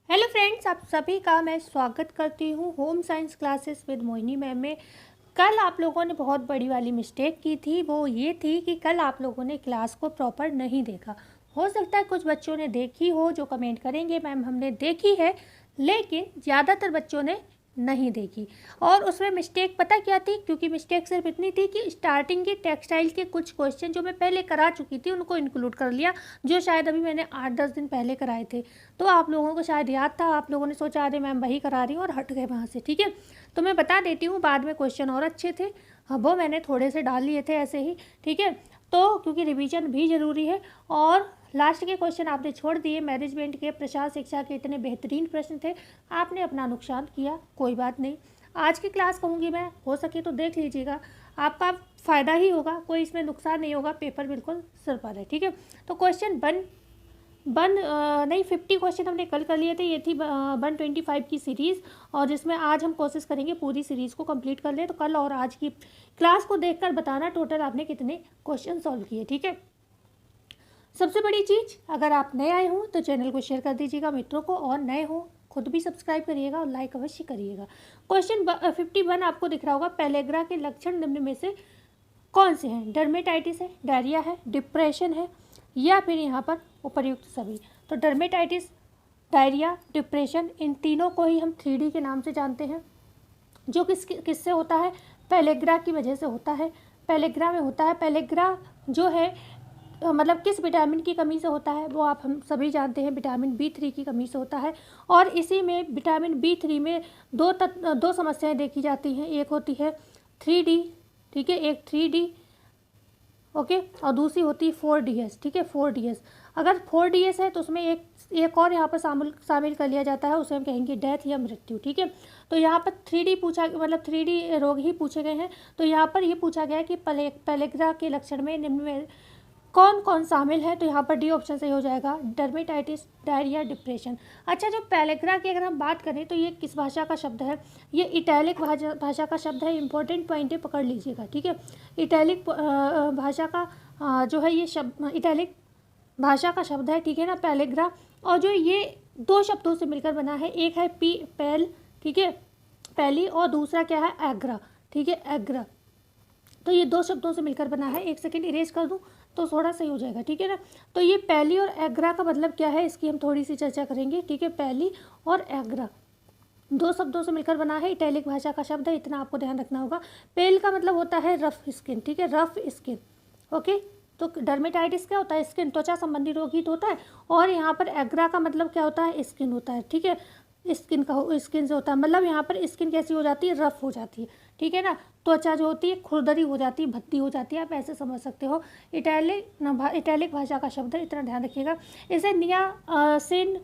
Hello friends, आप सभी का मैं स्वागत करती हूँ home science classes with Mohini ma'am में। कल आप लोगों ने बहुत बड़ी वाली मिस्टेक की थी, वो ये थी कि कल आप लोगों ने क्लास को प्रॉपर नहीं देखा। हो सकता है कुछ बच्चों ने देखी हो जो कमेंट करेंगे मैम हमने देखी है, लेकिन ज़्यादातर बच्चों ने नहीं देखी। और उसमें मिस्टेक पता क्या थी? क्योंकि मिस्टेक सिर्फ इतनी थी कि स्टार्टिंग के टेक्सटाइल के कुछ क्वेश्चन जो मैं पहले करा चुकी थी उनको इंक्लूड कर लिया, जो शायद अभी मैंने 8-10 दिन पहले कराए थे। तो आप लोगों को शायद याद था, आप लोगों ने सोचा अरे मैम वही करा रही हूँ और हट गए वहाँ से। ठीक है, तो मैं बता देती हूँ, बाद में क्वेश्चन और अच्छे थे, हाँ वो मैंने थोड़े से डाल लिए थे ऐसे ही। ठीक है, तो क्योंकि रिवीजन भी ज़रूरी है। और लास्ट के क्वेश्चन आपने छोड़ दिए, मैनेजमेंट के, प्रशासन शिक्षा के इतने बेहतरीन प्रश्न थे, आपने अपना नुकसान किया, कोई बात नहीं। आज की क्लास कहूँगी मैं, हो सके तो देख लीजिएगा, आपका फ़ायदा ही होगा, कोई इसमें नुकसान नहीं होगा, पेपर बिल्कुल सिर पर है। ठीक है, तो क्वेश्चन नहीं 50 क्वेश्चन हमने कल कर लिए थे, ये थी 125 की सीरीज़, और जिसमें आज हम कोशिश करेंगे पूरी सीरीज़ को कंप्लीट कर लें। तो कल और आज की क्लास को देखकर बताना टोटल आपने कितने क्वेश्चन सॉल्व किए। ठीक है, सबसे बड़ी चीज़, अगर आप नए आए हों तो चैनल को शेयर कर दीजिएगा मित्रों को, और नए हों खुद भी सब्सक्राइब करिएगा और लाइक अवश्य करिएगा। क्वेश्चन 51 आपको दिख रहा होगा, पेलेग्रा के लक्षण निम्न में से कौन से हैं? डर्मेटाइटिस है, डायरिया है, डिप्रेशन है, या फिर यहाँ पर उपर्युक्त सभी। तो डर्मेटाइटिस, डायरिया, डिप्रेशन, इन तीनों को ही हम 3D के नाम से जानते हैं, जो किससे होता है? पेलेग्रा की वजह से होता है। पेलेग्रा में होता है, पेलेग्रा जो है मतलब किस विटामिन की कमी से होता है वो हम सभी जानते हैं, विटामिन B3 की कमी से होता है। और इसी में विटामिन B3 में दो समस्याएं देखी जाती हैं, एक होती है 3D, ठीक है, एक 3D, ओके, और दूसरी होती है 4DS। ठीक है, 4DS, अगर 4DS है तो उसमें एक और यहाँ पर शामिल कर लिया जाता है, उसे हम कहेंगे डेथ या मृत्यु। ठीक है, तो यहाँ पर 3D पूछा, मतलब 3D रोग ही पूछे गए हैं। तो यहाँ पर ये पूछा गया है कि पेलेग्रा के लक्षण में निम्न में कौन कौन शामिल है? तो यहाँ पर डी ऑप्शन सही हो जाएगा, डर्मेटाइटिस, डायरिया, डिप्रेशन। अच्छा, जो पेलेग्रा की अगर हम बात करें तो ये किस भाषा का शब्द है? ये इटैलिक भाषा का शब्द है, इंपॉर्टेंट पॉइंट है, पकड़ लीजिएगा। ठीक है, इटैलिक भाषा का जो है ये शब्द, इटैलिक भाषा का शब्द है, ठीक है ना, पेलेग्रा। और जो ये दो शब्दों से मिलकर बना है, एक है पेल, ठीक है, पहली, और दूसरा क्या है? एग्रा। ठीक है, एग्रा। तो ये दो शब्दों से मिलकर बना है, एक सेकेंड इरेज कर दूँ तो थोड़ा सही हो जाएगा। ठीक है ना, तो ये पहली और एग्रा का मतलब क्या है, इसकी हम थोड़ी सी चर्चा करेंगे। ठीक है, पहली और एग्रा दो शब्दों से मिलकर बना है, इटैलिक भाषा का शब्द है, इतना आपको ध्यान रखना होगा। पेल का मतलब होता है रफ स्किन, ठीक है, रफ स्किन, ओके। तो डर्मेटाइटिस क्या होता है? स्किन, त्वचा संबंधी रोग ही तो होता है। और यहाँ पर एग्रा का मतलब क्या होता है? स्किन होता है। ठीक है, स्किन से होता है, मतलब यहाँ पर स्किन कैसी हो जाती है? रफ हो जाती है। ठीक है ना, त्वचा जो होती है खुरदरी हो जाती है, भद्दी हो जाती है, आप ऐसे समझ सकते हो। इटैलिक भाषा का शब्द है, इतना ध्यान रखिएगा। इसे नियासिन,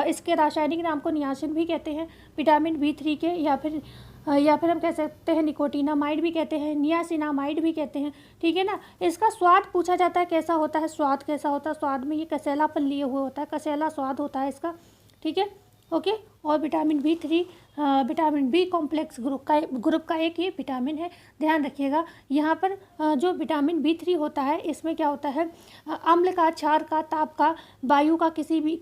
इसके रासायनिक नाम को नियासिन भी कहते हैं, विटामिन B3 के, या फिर हम कह सकते हैं निकोटिनामाइड भी कहते हैं, नियासिनामाइड भी कहते हैं। ठीक है ना, इसका स्वाद पूछा जाता है, कैसा होता है? स्वाद कैसा होता है? स्वाद में ये कसैलापन लिए हुए होता है, कसैला स्वाद होता है इसका। ठीक है, ओके। और vitamin B3 vitamin B complex group का एक ये विटामिन है, ध्यान रखिएगा। यहाँ पर जो विटामिन B3 होता है, इसमें क्या होता है? अम्ल का, क्षार का, ताप का, वायु का किसी भी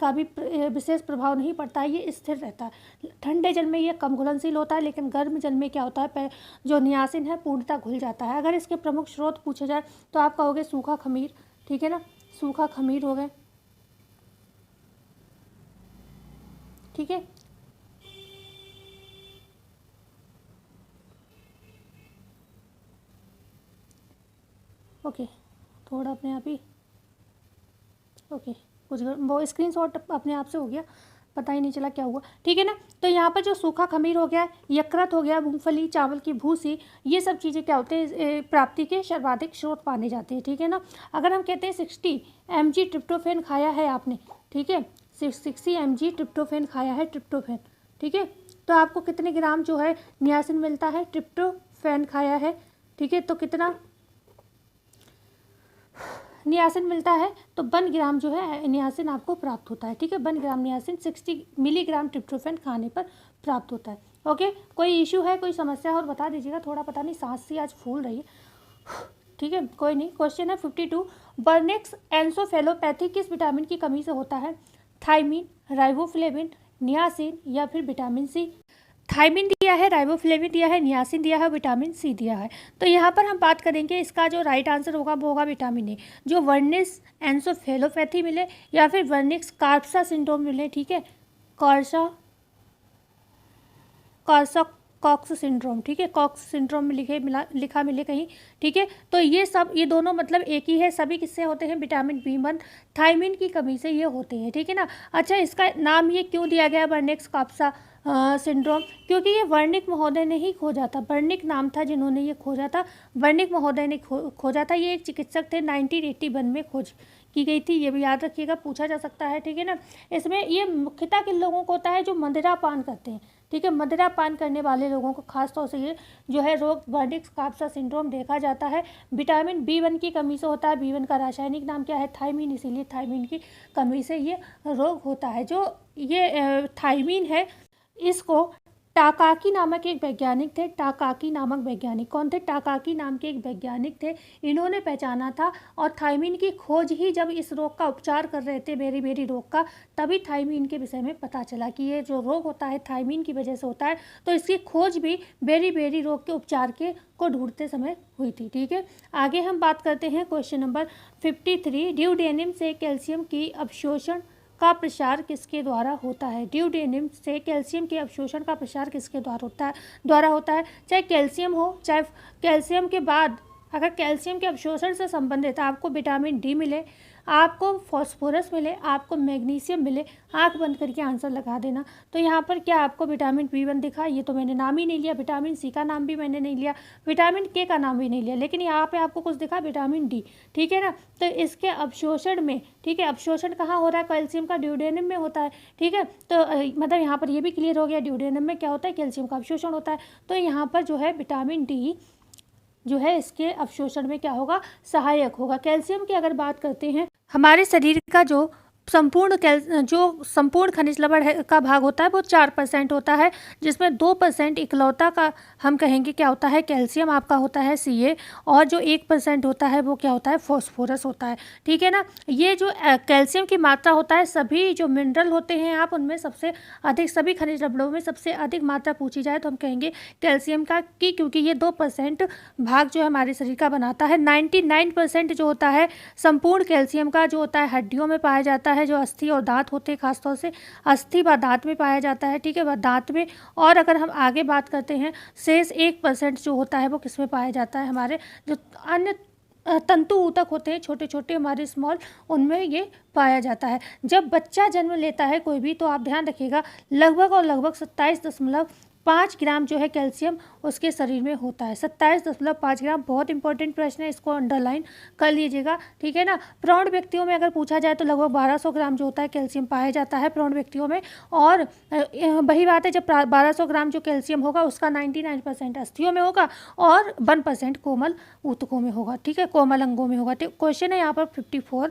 विशेष प्रभाव नहीं पड़ता है, ये स्थिर रहता है। ठंडे जल में ये कम घुलनशील होता है, लेकिन गर्म जल में क्या होता है? जो नियासिन है पूर्णतः घुल जाता है। अगर इसके प्रमुख स्रोत पूछे जाए तो आप कहोगे सूखा खमीर। ठीक है ना, सूखा खमीर हो गए। ठीक है, ओके, थोड़ा अपने आप ही, ओके, कुछ वो स्क्रीनशॉट अपने आप से हो गया, पता ही नहीं चला क्या हुआ। ठीक है ना, तो यहाँ पर जो सूखा खमीर हो गया, यकृत हो गया, मूंगफली, चावल की भूसी, ये सब चीज़ें क्या होते हैं? प्राप्ति के सर्वाधिक स्रोत माने जाते हैं। ठीक है ना, अगर हम कहते हैं 60 mg ट्रिप्टोफैन खाया है आपने, ठीक है, 60 mg ट्रिप्टोफैन खाया है, ट्रिप्टोफैन, ठीक है, तो आपको कितने ग्राम जो है नियासिन मिलता है? ट्रिप्टोफैन खाया है, ठीक है, तो कितना नियासिन मिलता है? तो 1 ग्राम जो है नियासिन आपको प्राप्त होता है। ठीक है, 1 ग्राम नियासिन 60 मिलीग्राम ट्रिप्टोफैन खाने पर प्राप्त होता है। ओके, कोई इशू है, कोई समस्या और बता दीजिएगा, थोड़ा पता नहीं सांस सी आज फूल रही है। ठीक है, कोई नहीं। क्वेश्चन है 52, बर्नेक्स एंसोफेलोपैथी किस विटामिन की कमी से होता है? थायमीन, राइबोफ्लेविन, नियासिन या फिर विटामिन सी। थायमिन दिया है, राइबोफ्लेविन दिया है, नियासिन दिया है, विटामिन सी दिया है। तो यहाँ पर हम बात करेंगे, इसका जो राइट आंसर होगा वो होगा विटामिन ए। जो वर्निस एंसोफेलोपैथी मिले या फिर वर्निक्स कार्पसा सिंड्रोम मिले, ठीक है, कॉक्स सिंड्रोम, ठीक है, कॉक्स सिंड्रोम में लिखा मिले कहीं, ठीक है। तो ये दोनों मतलब एक ही है, सभी किससे होते हैं, विटामिन B1 थायमिन की कमी से ये होते हैं, ठीक है ना। अच्छा, इसका नाम ये क्यों दिया गया वर्निक्स काप्सा सिंड्रोम, क्योंकि ये वर्निक महोदय ने ही खोजा था। वर्निक नाम था जिन्होंने ये खोजा था, वर्निक महोदय ने खोजा था। ये एक चिकित्सक थे, 1981 में खोज की गई थी, ये भी याद रखिएगा, पूछा जा सकता है, ठीक है ना। इसमें ये मुख्यतः किन लोगों को होता है, जो मदिरा पान करते हैं, ठीक है, मदिरा पान करने वाले लोगों को खासतौर से ये जो है रोग वर्निक्स काप्सा सिंड्रोम देखा जाता है। विटामिन B1 की कमी से होता है। B1 का रासायनिक नाम क्या है, थायमीन, इसीलिए थायमीन की कमी से ये रोग होता है। जो ये थायमीन है, इसको टाकाकी नामक एक वैज्ञानिक थे, टाकाकी नामक वैज्ञानिक कौन थे, टाकाकी नाम के एक वैज्ञानिक थे, इन्होंने पहचाना था। और थायमीन की खोज ही जब इस रोग का उपचार कर रहे थे, बेरी रोग का, तभी थायमीन के विषय में पता चला कि ये जो रोग होता है थायमीन की वजह से होता है। तो इसकी खोज भी बेरी रोग के उपचार के को ढूंढते समय हुई थी, ठीक है। आगे हम बात करते हैं क्वेश्चन नंबर 53। ड्यूडेनिम से कैल्शियम की अवशोषण का प्रसार किसके द्वारा होता है। ड्यूडेनिम से कैल्शियम के अवशोषण का प्रसार किसके द्वारा होता है। चाहे कैल्शियम हो, चाहे कैल्शियम के बाद अगर कैल्शियम के अवशोषण से संबंधित आपको विटामिन डी मिले, आपको फॉस्फोरस मिले, आपको मैग्नीशियम मिले, आंख बंद करके आंसर लगा देना। तो यहाँ पर क्या आपको विटामिन B1 दिखा, ये तो मैंने नाम ही नहीं लिया, विटामिन सी का नाम भी मैंने नहीं लिया, विटामिन के का नाम भी नहीं लिया, लेकिन यहाँ पे आपको कुछ दिखा विटामिन डी, ठीक है ना। तो इसके अवशोषण में, ठीक है, अवशोषण कहाँ हो रहा है, कैल्शियम का ड्यूडेनिम में होता है, ठीक है। तो मतलब यहाँ पर ये भी क्लियर हो गया, ड्यूडेनिम में क्या होता है, कैल्शियम का अवशोषण होता है। तो यहाँ पर जो है विटामिन डी जो है इसके अवशोषण में क्या होगा, सहायक होगा। कैल्शियम की अगर बात करते हैं, हमारे शरीर का जो संपूर्ण खनिज लवण का भाग होता है वो 4% होता है, जिसमें 2% इकलौता का हम कहेंगे क्या होता है, कैल्शियम आपका होता है Ca, और जो 1% होता है वो क्या होता है, फॉस्फोरस होता है, ठीक है ना। ये जो कैल्शियम की मात्रा होता है, सभी जो मिनरल होते हैं आप उनमें सबसे अधिक, सभी खनिज लवणों में सबसे अधिक मात्रा पूछी जाए तो हम कहेंगे कैल्शियम का, की क्योंकि ये 2% भाग जो है हमारे शरीर का बनाता है। 99% जो होता है संपूर्ण कैल्शियम का जो होता है हड्डियों में पाया जाता है, जो अस्थि और दांत होते हैं, खासतौर से अस्थि व दांत में पाया जाता है, ठीक है, वह दांत में। और अगर हम आगे बात करते हैं, शेष 1% जो होता है वो किस में पाया जाता है, हमारे जो अन्य तंतु ऊतक होते हैं, छोटे छोटे हमारे स्मॉल, उनमें ये पाया जाता है। जब बच्चा जन्म लेता है कोई भी, तो आप ध्यान रखिएगा लगभग 27.5 ग्राम जो है कैल्शियम उसके शरीर में होता है। 27.5 ग्राम, बहुत इंपॉर्टेंट प्रश्न है, इसको अंडरलाइन कर लीजिएगा, ठीक है ना। प्रौढ़ व्यक्तियों में अगर पूछा जाए तो लगभग 1200 ग्राम जो होता है कैल्शियम पाया जाता है प्रौढ़ व्यक्तियों में। और वही बात है, जब 1200 ग्राम जो कैल्शियम होगा उसका 99% अस्थियों में होगा और 1% कोमल ऊतकों में होगा, ठीक है, कोमल अंगों में होगा। क्वेश्चन है यहाँ पर 54।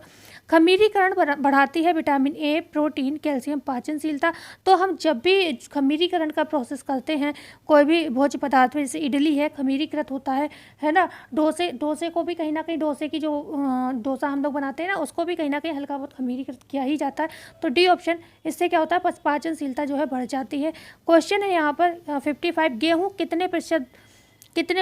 खमीरीकरण बढ़ाती है विटामिन ए, प्रोटीन, कैल्शियम पाचनशीलता। तो हम जब भी खमीरीकरण का प्रोसेस करते हैं, कोई भी भोज्य पदार्थ में, जैसे इडली है खमीरीकृत होता है ना, डोसे को भी कहीं ना कहीं, डोसे की जो डोसा हम लोग बनाते हैं ना, उसको भी कहीं ना कहीं हल्का बहुत खमीरीकृत किया ही जाता है। तो डी ऑप्शन, इससे क्या होता है, पाचनशीलता जो है बढ़ जाती है। क्वेश्चन है यहाँ पर 55। गेहूँ कितने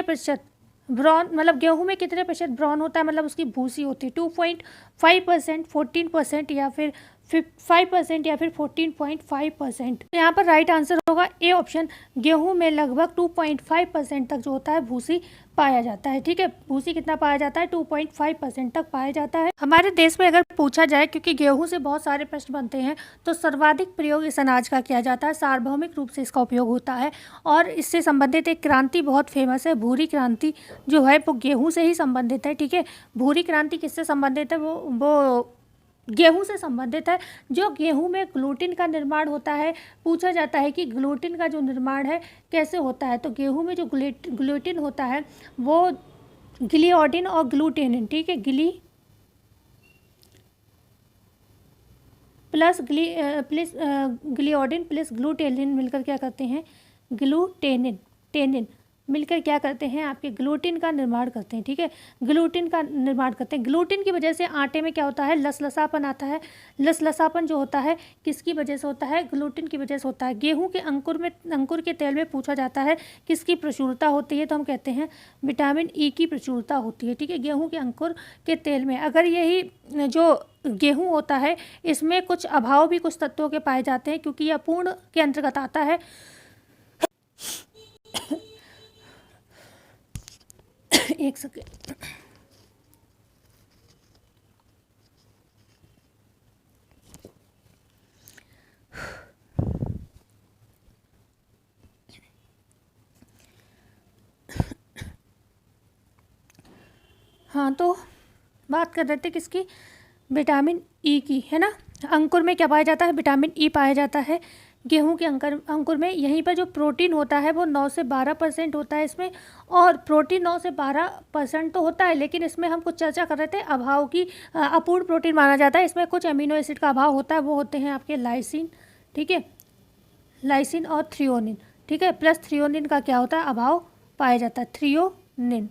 प्रतिशत ब्राउन, मतलब गेहूं में कितने प्रतिशत ब्राउन होता है, मतलब उसकी भूसी होती है, 2.5%, 14% या फिर 5% या फिर 14.5%। यहाँ पर राइट आंसर होगा ए ऑप्शन, गेहूं में लगभग 2.5% तक जो होता है भूसी पाया जाता है, ठीक है। भूसी कितना पाया जाता है, 2.5% तक पाया जाता है। हमारे देश में अगर पूछा जाए, क्योंकि गेहूं से बहुत सारे प्रश्न बनते हैं, तो सर्वाधिक प्रयोग इस अनाज का किया जाता है, सार्वभौमिक रूप से इसका उपयोग होता है। और इससे संबंधित एक क्रांति बहुत फेमस है, भूरी क्रांति जो है वो गेहूं से ही संबंधित है, ठीक है। भूरी क्रांति किससे संबंधित है, वो गेहूं से संबंधित है। जो गेहूं में ग्लूटिन का निर्माण होता है, पूछा जाता है कि ग्लूटिन का जो निर्माण है कैसे होता है, तो गेहूं में जो ग्लूटिन होता है वो गिलियोडिन और ग्लूटेनिन, ठीक है, गिलियोडिन प्लस ग्लूटेनिन मिलकर क्या करते हैं, टेनिन, मिलकर क्या करते हैं, आपके ग्लूटिन का निर्माण करते हैं। ठीक है, ग्लूटिन का निर्माण करते हैं। ग्लूटिन की वजह से आटे में क्या होता है, लसलसापन आता है। लसलसापन जो होता है किसकी वजह से होता है, ग्लूटिन की वजह से होता है। गेहूं के अंकुर के तेल में पूछा जाता है किसकी प्रचुरता होती है, तो हम कहते हैं विटामिन ई की प्रचुरता होती है। ठीक है, गेहूँ के अंकुर के तेल में। अगर यही जो गेहूँ होता है इसमें कुछ अभाव भी कुछ तत्वों के पाए जाते हैं, क्योंकि यह अपूर्ण के अंतर्गत आता है। एक सेकेंड। हाँ, तो बात कर रहे थे किसकी, विटामिन ई की, है ना। अंकुर में क्या पाया जाता है, विटामिन ई पाया जाता है गेहूं के अंकुर में। यहीं पर जो प्रोटीन होता है वो 9 से 12% होता है इसमें। और प्रोटीन 9 से 12% तो होता है, लेकिन इसमें हम कुछ चर्चा कर रहे थे अभाव की। अपूर्ण प्रोटीन माना जाता है। इसमें कुछ अमीनो एसिड का अभाव होता है, वो होते हैं आपके लाइसिन। ठीक है, लाइसिन और थ्रियोनिन। ठीक है, प्लस थ्रियोनिन का क्या होता है, अभाव पाया जाता है, थ्रियोनिन।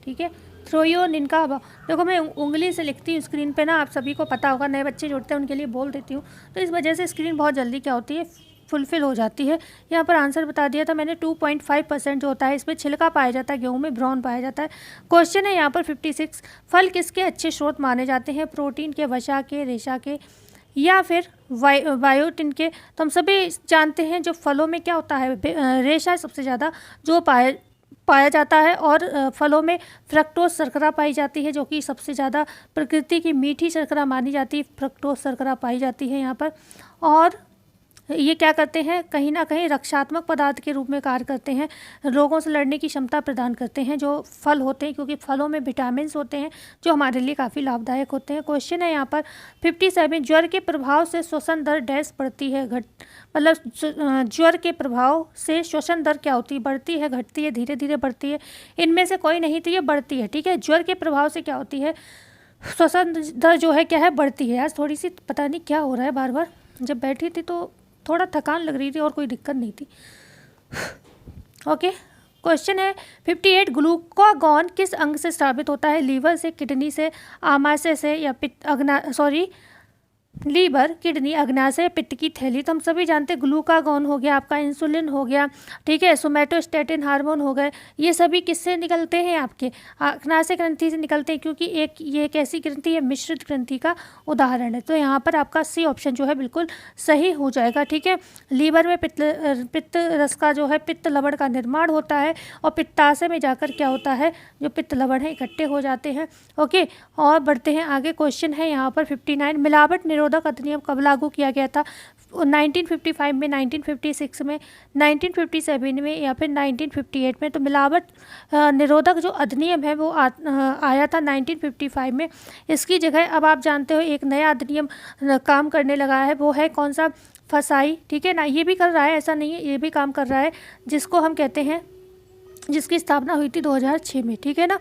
ठीक है, थ्रोयोनिन का अभाव। देखो मैं उंगली से लिखती हूँ स्क्रीन पे ना, आप सभी को पता होगा, नए बच्चे जुड़ते हैं उनके लिए बोल देती हूँ, तो इस वजह से स्क्रीन बहुत जल्दी क्या होती है, फुलफिल हो जाती है। यहाँ पर आंसर बता दिया था मैंने, 2.5% जो होता है इसमें छिलका पाया जाता है, गेहूँ में ब्राउन पाया जाता है। क्वेश्चन है यहाँ पर 56, फल किसके अच्छे स्रोत माने जाते हैं, प्रोटीन के, वसा के, रेशा के, या फिर बायोटिन के। तो हम सभी जानते हैं जो फलों में क्या होता है, रेशा सबसे ज़्यादा जो पाया जाता है। और फलों में फ्रक्टोज शर्करा पाई जाती है, जो कि सबसे ज़्यादा प्रकृति की मीठी शर्करा मानी जाती है, फ्रक्टोज शर्करा पाई जाती है यहाँ पर। और ये क्या करते हैं, कहीं ना कहीं रक्षात्मक पदार्थ के रूप में कार्य करते हैं, रोगों से लड़ने की क्षमता प्रदान करते हैं जो फल होते हैं, क्योंकि फलों में विटामिन होते हैं जो हमारे लिए काफ़ी लाभदायक होते हैं। क्वेश्चन है यहाँ पर 57, ज्वर के प्रभाव से श्वसन दर डैश बढ़ती है, मतलब ज्वर के प्रभाव से श्वसन दर क्या होती है, बढ़ती है, घटती है, धीरे धीरे बढ़ती है, इनमें से कोई नहीं, तो ये बढ़ती है। ठीक है, ज्वर के प्रभाव से क्या होती है, श्वसन दर जो है क्या है, बढ़ती है। आज थोड़ी सी पता नहीं क्या हो रहा है, बार बार जब बैठी थी तो थोड़ा थकान लग रही थी और कोई दिक्कत नहीं थी। ओके, क्वेश्चन है 58, ग्लूकागॉन किस अंग से स्रावित होता है, लीवर से, किडनी से, आमाशय से, या लीवर, किडनी, अग्नाशय, पित्त की थैली। तो हम सभी जानते हैं ग्लूकागॉन हो गया आपका, इंसुलिन हो गया, ठीक है, सोमैटोस्टेटिन हार्मोन हो गए, ये सभी किससे निकलते हैं, आपके अग्नाशय ग्रंथि से निकलते हैं, क्योंकि ये एक ऐसी ग्रंथि है, मिश्रित ग्रंथि का उदाहरण है। तो यहाँ पर आपका सी ऑप्शन जो है बिल्कुल सही हो जाएगा। ठीक है, लीवर में पित्त रस का जो है पित्त लवण का निर्माण होता है, और पित्ताशय में जाकर क्या होता है, जो पित्त लवण है इकट्ठे हो जाते हैं। ओके, और बढ़ते हैं आगे। क्वेश्चन है यहाँ पर 59, मिलावट निरोधक अधिनियम कब लागू किया गया था, 1955 में, 1956 में, 1957 में, या फिर 1958 में। तो मिलावट निरोधक जो अधिनियम है वो आया था 1955 में। इसकी जगह अब आप जानते हो एक नया अधिनियम काम करने लगा है, वो है कौन सा, फसाई। ठीक है ना, ये भी कर रहा है, ऐसा नहीं है, ये भी काम कर रहा है, जिसको हम कहते हैं, जिसकी स्थापना हुई थी 2006 में। ठीक है ना,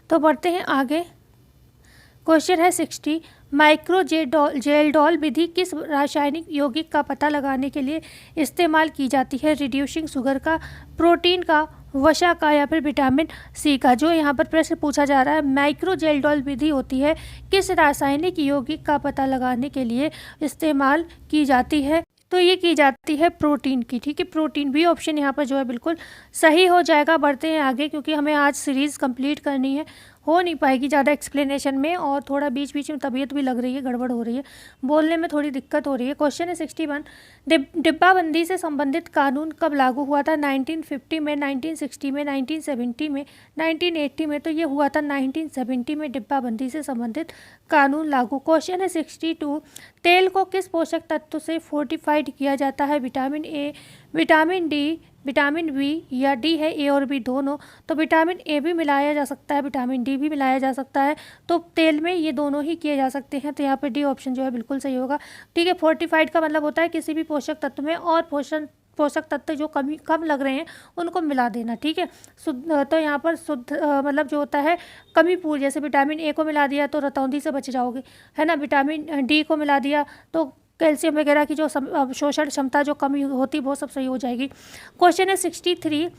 तो बढ़ते हैं आगे। क्वेश्चन है 60, माइक्रोजेल्डोल विधि किस रासायनिक यौगिक का पता लगाने के लिए इस्तेमाल की जाती है, रिड्यूसिंग शुगर का, प्रोटीन का, वसा का, या फिर विटामिन सी का। जो यहाँ पर प्रश्न पूछा जा रहा है, माइक्रोजेल्डोल विधि होती है किस रासायनिक यौगिक का पता लगाने के लिए इस्तेमाल की जाती है, तो ये की जाती है प्रोटीन की। ठीक है, प्रोटीन भी ऑप्शन यहाँ पर जो है बिल्कुल सही हो जाएगा। बढ़ते हैं आगे, क्योंकि हमें आज सीरीज़ कंप्लीट करनी है, हो नहीं पाएगी ज़्यादा एक्सप्लेनेशन में, और थोड़ा बीच बीच में तबीयत भी लग रही है, गड़बड़ हो रही है, बोलने में थोड़ी दिक्कत हो रही है। क्वेश्चन है 61, डिब्बाबंदी से संबंधित कानून कब लागू हुआ था, 1950 में, 1960 में, 1970 में, 1980 में। तो ये हुआ था 1970 में, डिब्बाबंदी से संबंधित कानून लागू। क्वेश्चन है 62, तेल को किस पोषक तत्व से फोर्टिफाइड किया जाता है, vitamin A, vitamin D, vitamin B, या डी है ए और बी दोनों। तो विटामिन ए भी मिलाया जा सकता है, विटामिन डी भी मिलाया जा सकता है, तो तेल में ये दोनों ही किए जा सकते हैं। तो यहाँ पे डी ऑप्शन जो है बिल्कुल सही होगा। ठीक है, फोर्टिफाइड का मतलब होता है किसी भी पोषक तत्व में और पोषक तत्व जो कम लग रहे हैं उनको मिला देना। ठीक है, शुद्ध, तो यहाँ पर शुद्ध मतलब जो होता है कमी पूर्ण, जैसे विटामिन ए को मिला दिया तो रतौंधी से बच जाओगे, है ना, विटामिन डी को मिला दिया तो कैल्शियम वगैरह की जो अवशोषण क्षमता जो कमी होती वो सब सही हो जाएगी। क्वेश्चन है 63,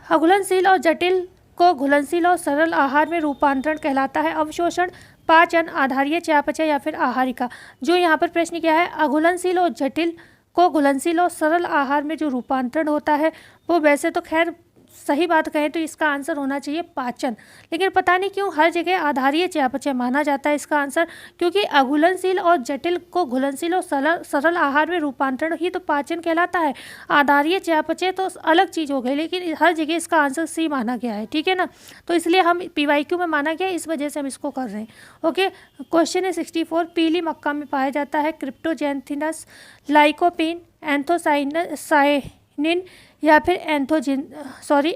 अघुलनशील और जटिल को घुलनशील और सरल आहार में रूपांतरण कहलाता है। अवशोषण, पाचन, आधारीय चयापचय या फिर आहारिका। जो यहाँ पर प्रश्न क्या है, अघुलनशील और जटिल को घुलनशील और सरल आहार में जो रूपांतरण होता है वो वैसे तो खैर सही बात कहें तो इसका आंसर होना चाहिए पाचन, लेकिन पता नहीं क्यों हर जगह आधारीय चयापचय माना जाता है इसका आंसर, क्योंकि अघुलनशील और जटिल को घुलनशील और सरल आहार में रूपांतरण ही तो पाचन कहलाता है। आधारीय चयापचय तो अलग चीज़ हो गई, लेकिन हर जगह इसका आंसर सी माना गया है, ठीक है ना। तो इसलिए हम PYQ में माना गया, इस वजह से हम इसको कर रहे हैं। ओके, क्वेश्चन है 64, पीली मक्का में पाया जाता है क्रिप्टोजैंथिनस, लाइकोपीन, एंथोसाइनिन या फिर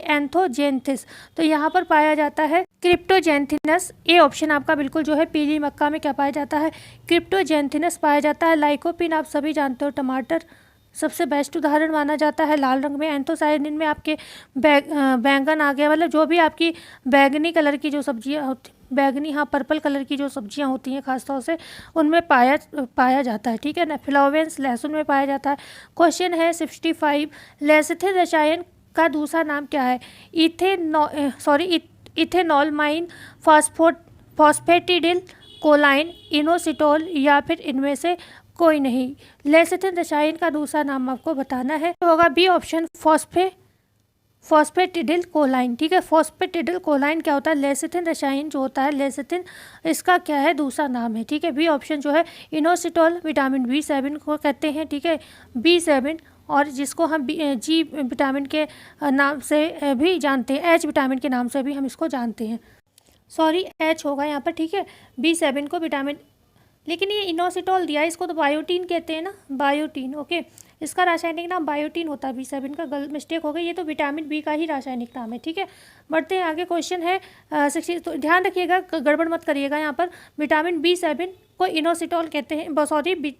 एंथोजेंथिस। तो यहाँ पर पाया जाता है क्रिप्टोजैंथिनस। ए ऑप्शन आपका बिल्कुल जो है, पीली मक्का में क्या पाया जाता है, क्रिप्टोजैंथिनस पाया जाता है। लाइकोपीन आप सभी जानते हो, टमाटर सबसे बेस्ट उदाहरण माना जाता है लाल रंग में। एंथोसाइनिन में आपके बैंगन आ गया, मतलब जो भी आपकी बैंगनी कलर की जो सब्जियां होती, बैंगनी हाँ पर्पल कलर की जो सब्जियां होती हैं खासतौर से उनमें पाया जाता है, ठीक है ना। फ्लावेंस लहसुन में पाया जाता है। क्वेश्चन है 65, लेसिथिन रसायन का दूसरा नाम क्या है। इथेनॉलमाइन, फॉस्फेटिडिल कोलाइन, इनोसिटोल या फिर इनमें से कोई नहीं। लेसिथिन रसायन का दूसरा नाम आपको बताना है, तो होगा बी ऑप्शन, फॉस्फेटिडिल कोलाइन, ठीक है। फॉस्फेटिडिल कोलाइन क्या होता है, लेसिथिन रसायन जो होता है, लेसिथिन इसका क्या है, दूसरा नाम है, ठीक है। बी ऑप्शन जो है इनोसिटोल, विटामिन B7 को कहते हैं, ठीक है, B7, और जिसको हम जी विटामिन के नाम से भी जानते हैं, H विटामिन के नाम से भी हम इसको जानते हैं, सॉरी H होगा यहाँ पर, ठीक है। B7 को विटामिन, लेकिन ये इनोसिटोल दिया है, इसको तो बायोटीन कहते हैं ना, बायोटीन, ओके। इसका रासायनिक नाम बायोटीन होता है, B7 का गलत मिस्टेक हो गई, ये तो विटामिन B का ही रासायनिक नाम है, ठीक है। बढ़ते हैं आगे, क्वेश्चन है 60, तो ध्यान रखिएगा, गड़बड़ मत करिएगा यहाँ पर। विटामिन B7 को इनोसिटोल कहते हैं, सॉरी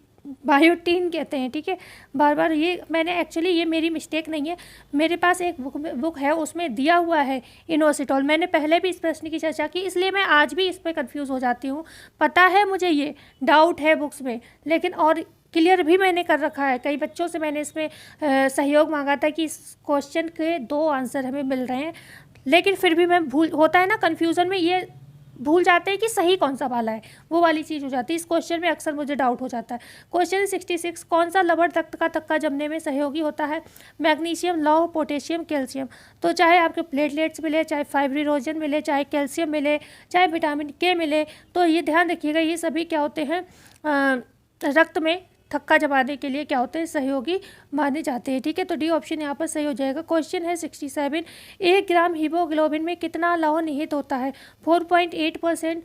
बायोटीन कहते हैं, ठीक है। बार बार ये मैंने एक्चुअली, ये मेरी मिस्टेक नहीं है, मेरे पास एक बुक है उसमें दिया हुआ है इनोसिटोल। मैंने पहले भी इस प्रश्न की चर्चा की, इसलिए मैं आज भी इस पर कंफ्यूज हो जाती हूँ। पता है मुझे, ये डाउट है बुक्स में, लेकिन और क्लियर भी मैंने कर रखा है। कई बच्चों से मैंने इसमें सहयोग मांगा था कि इस क्वेश्चन के 2 आंसर हमें मिल रहे हैं, लेकिन फिर भी मैं होता है ना कन्फ्यूज़न में, ये भूल जाते हैं कि सही कौन सा वाला है, वो वाली चीज़ हो जाती है। इस क्वेश्चन में अक्सर मुझे डाउट हो जाता है। क्वेश्चन 66, कौन सा लवण रक्त का थक्का जमने में सहयोगी होता है। मैग्नीशियम, लौह, पोटेशियम, कैल्शियम। तो चाहे आपके प्लेटलेट्स मिले, चाहे फाइब्रिनोजन मिले, चाहे कैल्शियम मिले, चाहे विटामिन K मिले, तो ये ध्यान रखिएगा, ये सभी क्या होते हैं, रक्त में थक्का जमाने के लिए क्या होते हैं, सहयोगी माने जाते हैं, ठीक है। तो डी ऑप्शन यहाँ पर सही हो जाएगा। क्वेश्चन है 67, 1 ग्राम हीमोग्लोबिन में कितना लौह निहित होता है। 4.8%,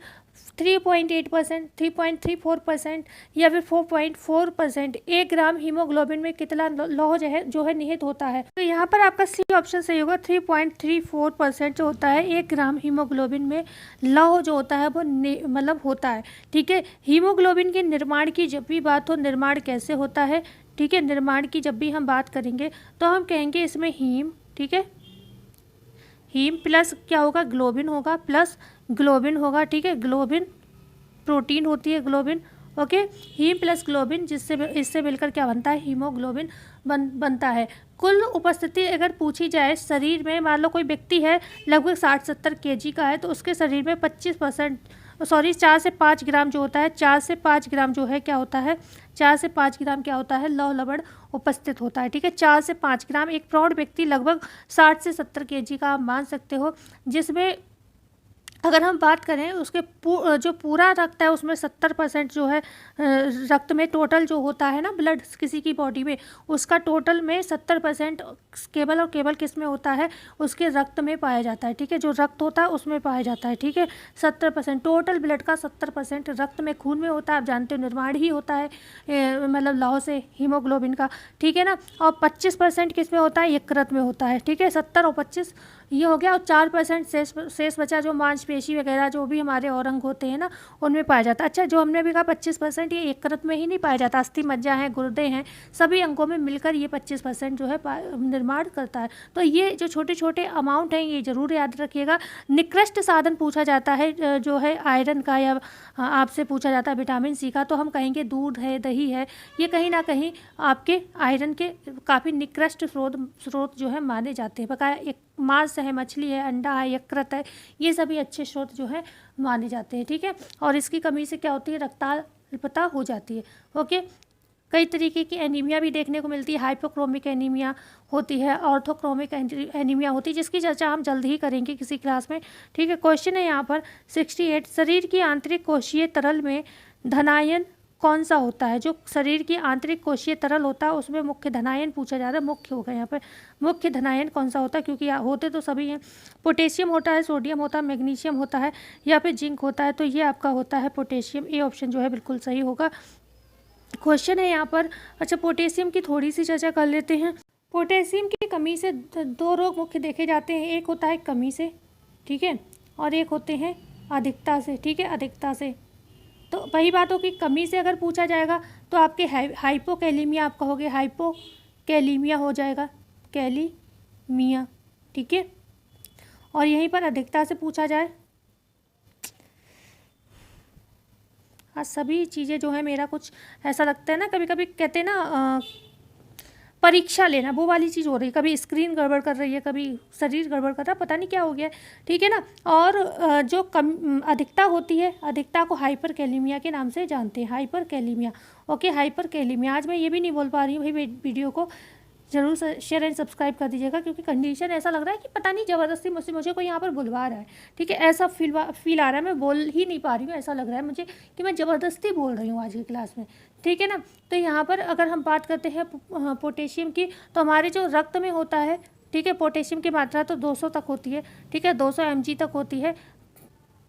3.8%, 3.34% या फिर 4.4%। 1 ग्राम हीमोग्लोबिन में कितना लौह जो है निहित होता है। तो यहाँ पर आपका सी ऑप्शन सही होगा, 3.34% जो होता है 1 ग्राम हीमोग्लोबिन में लौह जो होता है वो मतलब होता है, ठीक है। हीमोग्लोबिन के निर्माण की जब भी बात हो, निर्माण कैसे होता है, ठीक है, निर्माण की जब भी हम बात करेंगे तो हम कहेंगे इसमें हीम, ठीक है, हीम प्लस क्या होगा, ग्लोबिन होगा, प्लस ग्लोबिन होगा, ठीक है। ग्लोबिन प्रोटीन होती है, globin, okay. Heme plus globin, जिससे इससे मिलकर क्या बनता है, हीमोग्लोबिन बनता है। कुल उपस्थिति अगर पूछी जाए शरीर में, मान लो कोई व्यक्ति है लगभग 60-70 kg का है, तो उसके शरीर में 25%, सॉरी 4 से 5 ग्राम जो होता है, 4 से 5 ग्राम जो है क्या होता है, 4 से 5 ग्राम क्या होता है, लौह लवण उपस्थित होता है, ठीक है। 4 से 5 ग्राम, एक प्रौढ़ व्यक्ति लगभग 60 से 70 kg का आप मान सकते हो, जिसमें अगर हम बात करें उसके जो पूरा रक्त है उसमें 70% जो है रक्त में टोटल जो होता है ना ब्लड किसी की बॉडी में, उसका टोटल में 70% केवल और केवल किस में होता है, उसके रक्त में पाया जाता है, ठीक है। जो रक्त होता है उसमें पाया जाता है, ठीक है। 70% टोटल ब्लड का 70% रक्त में, खून में होता है, आप जानते हो निर्माण ही होता है मतलब लौह से, हीमोग्लोबिन का, ठीक है ना। और 25% किस में होता है, यकृत में होता है, ठीक है। 70 और 25 ये हो गया। और 4% शेष बचा जो मांसपेशी वगैरह जो भी हमारे और अंग होते हैं ना उनमें पाया जाता है। अच्छा, जो हमने भी कहा 25% ये यकृत में ही नहीं पाया जाता, अस्थि मज्जा है, गुर्दे हैं, सभी अंगों में मिलकर ये 25% जो है निर्माण करता है। तो ये जो छोटे छोटे अमाउंट हैं ये ज़रूर याद रखिएगा। निकृष्ट साधन पूछा जाता है जो है आयरन का, या आपसे पूछा जाता है विटामिन सी का, तो हम कहेंगे दूध है, दही है, ये कहीं ना कहीं आपके आयरन के काफ़ी निकृष्ट स्रोत जो है माने जाते हैं। बकाया एक मांस है, मछली है, अंडा है, यकृत है, ये सभी अच्छे स्रोत जो है माने जाते हैं। ठीक है, और इसकी कमी से क्या होती है, रक्ताल्पता हो जाती है। ओके, कई तरीके की एनीमिया भी देखने को मिलती है। हाइपोक्रोमिक एनीमिया होती है, ऑर्थोक्रोमिक एनीमिया होती है, जिसकी चर्चा हम जल्द ही करेंगे किसी क्लास में। ठीक है, क्वेश्चन है यहाँ पर 68, शरीर की आंतरिक कोशीय तरल में धनायन कौन सा होता है? जो शरीर की आंतरिक कोशीय तरल होता है उसमें मुख्य धनायन पूछा जा रहा है। मुख्य होगा यहाँ पर, मुख्य धनायन कौन सा होता है, क्योंकि होते तो सभी हैं। पोटेशियम होता है, सोडियम होता है, मैग्नीशियम होता है, या फिर जिंक होता है। तो ये आपका होता है पोटेशियम। ए ऑप्शन जो है बिल्कुल सही होगा। क्वेश्चन है यहाँ पर, अच्छा पोटेशियम की थोड़ी सी चर्चा कर लेते हैं। पोटेशियम की कमी से दो रोग मुख्य देखे जाते हैं, एक होता है कमी से, ठीक है, और एक होते हैं अधिकता से। ठीक है, अधिकता से तो वही बात हो कि कमी से अगर पूछा जाएगा तो आपके हाइपोकैलीमिया आप कहोगे, हाइपोकैलीमिया हो जाएगा, कैलीमिया। ठीक है, और यहीं पर अधिकता से पूछा जाए, आज सभी चीज़ें जो है मेरा कुछ ऐसा लगता है ना, कभी कभी कहते हैं ना परीक्षा लेना, वो वाली चीज़ हो रही है। कभी स्क्रीन गड़बड़ कर रही है, कभी शरीर गड़बड़ कर रहा है, पता नहीं क्या हो गया है। ठीक है ना, और जो अधिकता होती है, अधिकता को हाइपर कैलीमिया के नाम से जानते हैं, hyper kalaemia. Okay, hyper kalaemia. आज मैं ये भी नहीं बोल पा रही हूँ भाई, वीडियो को जरूर शेयर एंड सब्सक्राइब कर दीजिएगा, क्योंकि कंडीशन ऐसा लग रहा है कि पता नहीं ज़बरदस्ती मुझे कोई यहाँ पर बुलवा रहा है। ठीक है, ऐसा फील आ रहा है, मैं बोल ही नहीं पा रही हूँ, ऐसा लग रहा है मुझे कि मैं ज़बरदस्ती बोल रही हूँ आज की क्लास में। ठीक है ना, तो यहाँ पर अगर हम बात करते हैं पोटेशियम की, तो हमारे जो रक्त में होता है, ठीक है, पोटेशियम की मात्रा तो 200 तक होती है। ठीक है, 200 mg तक होती है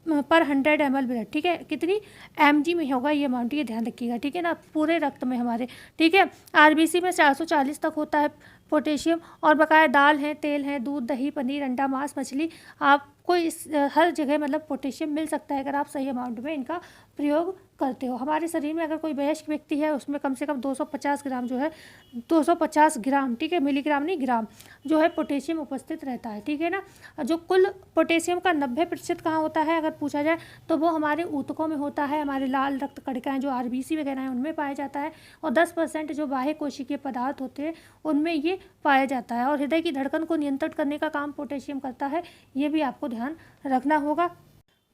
पर 100 ml ब्लड। ठीक है, कितनी mg में होगा ये अमाउंट, ये ध्यान रखिएगा। ठीक है ना, पूरे रक्त में हमारे। ठीक है, आरबीसी में 440 तक होता है पोटेशियम। और बकाया दाल है, तेल है, दूध, दही, पनीर, अंडा, मांस, मछली, आपको इस हर जगह मतलब पोटेशियम मिल सकता है अगर आप सही अमाउंट में इनका प्रयोग करते हो। हमारे शरीर में अगर कोई वयस्क व्यक्ति है उसमें कम से कम 250 ग्राम जो है, 250 ग्राम, ठीक है, मिलीग्राम नहीं ग्राम, जो है पोटेशियम उपस्थित रहता है। ठीक है ना, जो कुल पोटेशियम का 90% कहाँ होता है अगर पूछा जाए तो वो हमारे ऊतकों में होता है, हमारे लाल रक्त कणिकाएं जो आरबीसी वगैरह हैं उनमें पाया जाता है। और 10% जो बाह्य कोशिकीय पदार्थ होते हैं उनमें ये पाया जाता है। और हृदय की धड़कन को नियंत्रित करने का काम पोटेशियम करता है, ये भी आपको ध्यान रखना होगा।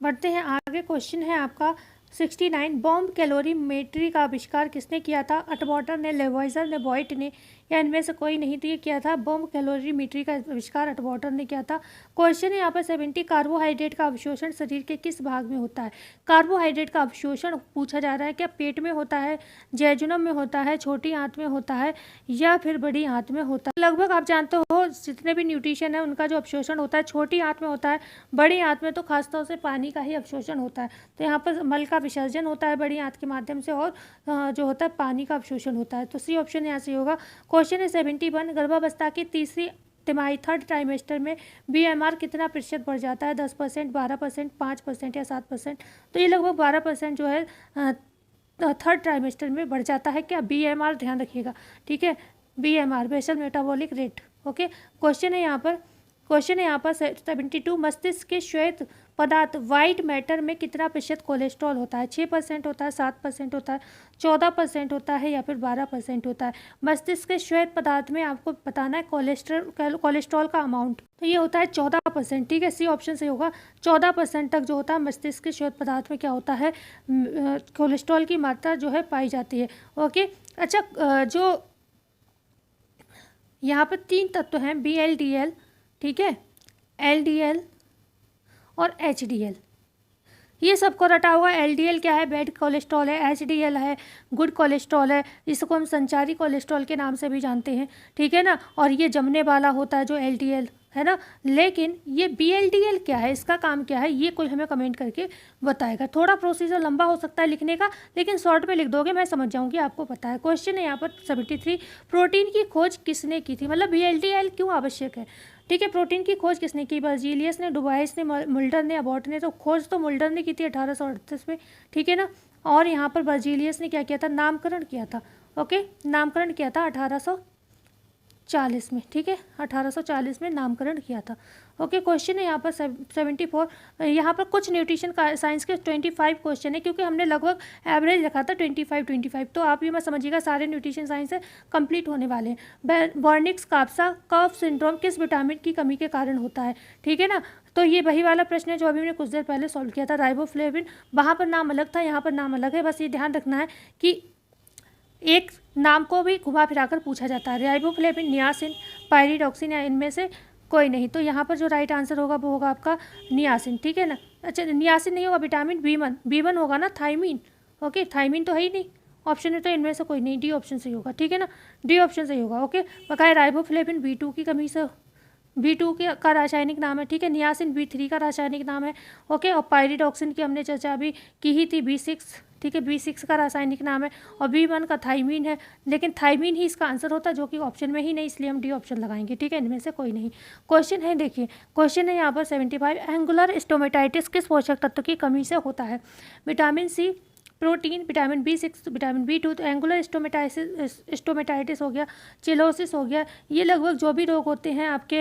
बढ़ते हैं आगे, क्वेश्चन है आपका 69, बॉम्ब कैलोरीमेट्री का आविष्कार किसने किया था? अटवाटर ने, लेवॉइजर ने, बॉयट ने, या इनमें से कोई नहीं? तो ये किया था, बॉम्ब कैलोरीमेट्री का आविष्कार अटवाटर ने किया था। क्वेश्चन है यहाँ पर 70, कार्बोहाइड्रेट का अवशोषण शरीर के किस भाग में होता है? कार्बोहाइड्रेट का अवशोषण पूछा जा रहा है, क्या पेट में होता है, जैजुनम में होता है, छोटी आंत में होता है, या फिर बड़ी आंत में होता है? लगभग आप जानते हो जितने भी न्यूट्रिशन है उनका जो अवशोषण होता है छोटी आंत में होता है, बड़ी आंत में तो खासतौर से पानी का ही अवशोषण होता है। तो यहाँ पर मल का विसर्जन होता है बड़ी आंत के माध्यम से, और जो होता है पानी का अवशोषण होता है। तो सी ऑप्शन यहाँ से होगा। क्वेश्चन है 71, गर्भावस्था की तीसरी तिमाही, थर्ड ट्राइमेस्टर में BMR कितना प्रतिशत बढ़ जाता है? 10%, 12%, 5% या 7%? तो ये लगभग 12% जो है थर्ड ट्राइमेस्टर में बढ़ जाता है। क्या? BMR, ध्यान रखिएगा। ठीक है, BMR basal metabolic rate. Okay, question है यहाँ पर 72, मस्तिष्क के श्वेत पदार्थ वाइट मैटर में कितना प्रतिशत कोलेस्ट्रॉल होता है? 6% होता है, 7% होता है, 14% होता है, या फिर 12% होता है? मस्तिष्क के श्वेत पदार्थ में आपको बताना है कोलेस्ट्रॉल का अमाउंट, तो ये होता है 14%। ठीक है, सी ऑप्शन से होगा। 14% तक जो होता है मस्तिष्क के श्वेत पदार्थ में क्या होता है, कोलेस्ट्रॉल की मात्रा जो है पाई जाती है। ओके, अच्छा, जो यहाँ पर 3 तत्व हैं, BLDL, ठीक है, LDL और HDL, ये सबको रटा हुआ। LDL क्या है? बैड कोलेस्ट्रॉल है। HDL है गुड कोलेस्ट्रॉल है, इसको हम संचारी कोलेस्ट्रॉल के नाम से भी जानते हैं। ठीक है ना, और ये जमने वाला होता है जो LDL, है ना। लेकिन ये BLDL क्या है, इसका काम क्या है, ये कोई हमें कमेंट करके बताएगा। थोड़ा प्रोसीजर लंबा हो सकता है लिखने का, लेकिन शॉर्ट में लिख दोगे मैं समझ जाऊंगी, आपको पता है। क्वेश्चन है यहाँ पर 73, प्रोटीन की खोज किसने की थी, मतलब BLDL क्यों आवश्यक है। ठीक है, प्रोटीन की खोज किसने की, बर्जीलियस ने, डुबाइस ने, मुल्डर ने, अबॉट ने। तो खोज तो मुल्डर ने की थी 1838 में, ठीक है ना। और यहाँ पर बर्जीलियस ने क्या किया था, नामकरण किया था। ओके, नामकरण किया था 1840 में, ठीक है, 1840 में नामकरण किया था। ओके, क्वेश्चन है यहाँ पर 74। यहाँ पर कुछ न्यूट्रिशन का साइंस के 25 क्वेश्चन है, क्योंकि हमने लगभग एवरेज रखा था 25, तो आप ये मत समझिएगा सारे न्यूट्रिशन साइंस से कंप्लीट होने वाले हैं। बॉर्निक्स काप्सा कफ सिंड्रोम किस विटामिन की कमी के कारण होता है, ठीक है ना। तो ये वही वाला प्रश्न है जो अभी मैंने कुछ देर पहले सॉल्व किया था। राइबोफ्लेविन, वहाँ पर नाम अलग था, यहाँ पर नाम अलग है, बस ये ध्यान रखना है कि एक नाम को भी घुमा फिराकर पूछा जाता है। राइबोफ्लेविन, नियासिन, पायरिडॉक्सिन, या इनमें से कोई नहीं। तो यहाँ पर जो राइट आंसर होगा वो होगा आपका नियासिन, ठीक है ना। अच्छा, नियासिन नहीं होगा, विटामिन B1 होगा ना, थायमीन। ओके, थायमीन तो है ही नहीं ऑप्शन में, तो इनमें से कोई नहीं, डी ऑप्शन सही होगा, ठीक है ना, डी ऑप्शन सही होगा। ओके, बकाया राइबोफ्लेविन B2 की कमी से, B2 का रासायनिक नाम है, ठीक है। नियासिन B3 का रासायनिक नाम है। ओके, और पायरिडॉक्सिन की हमने चर्चा अभी की ही थी, B6, ठीक है, B6 का रासायनिक नाम है। और B1 का थायमीन है, लेकिन थायमीन ही इसका आंसर होता है, जो कि ऑप्शन में ही नहीं, इसलिए हम डी ऑप्शन लगाएंगे, ठीक है, इनमें से कोई नहीं। क्वेश्चन है, देखिए क्वेश्चन है यहाँ पर 75, एंगुलर स्टोमेटाइटिस किस पोषक तत्व की कमी से होता है। Vitamin C, protein, vitamin B6, vitamin B2। तो एंगुलर स्टोमेटाइटिस हो गया, चिलोसिस हो गया, ये लगभग जो भी रोग होते हैं आपके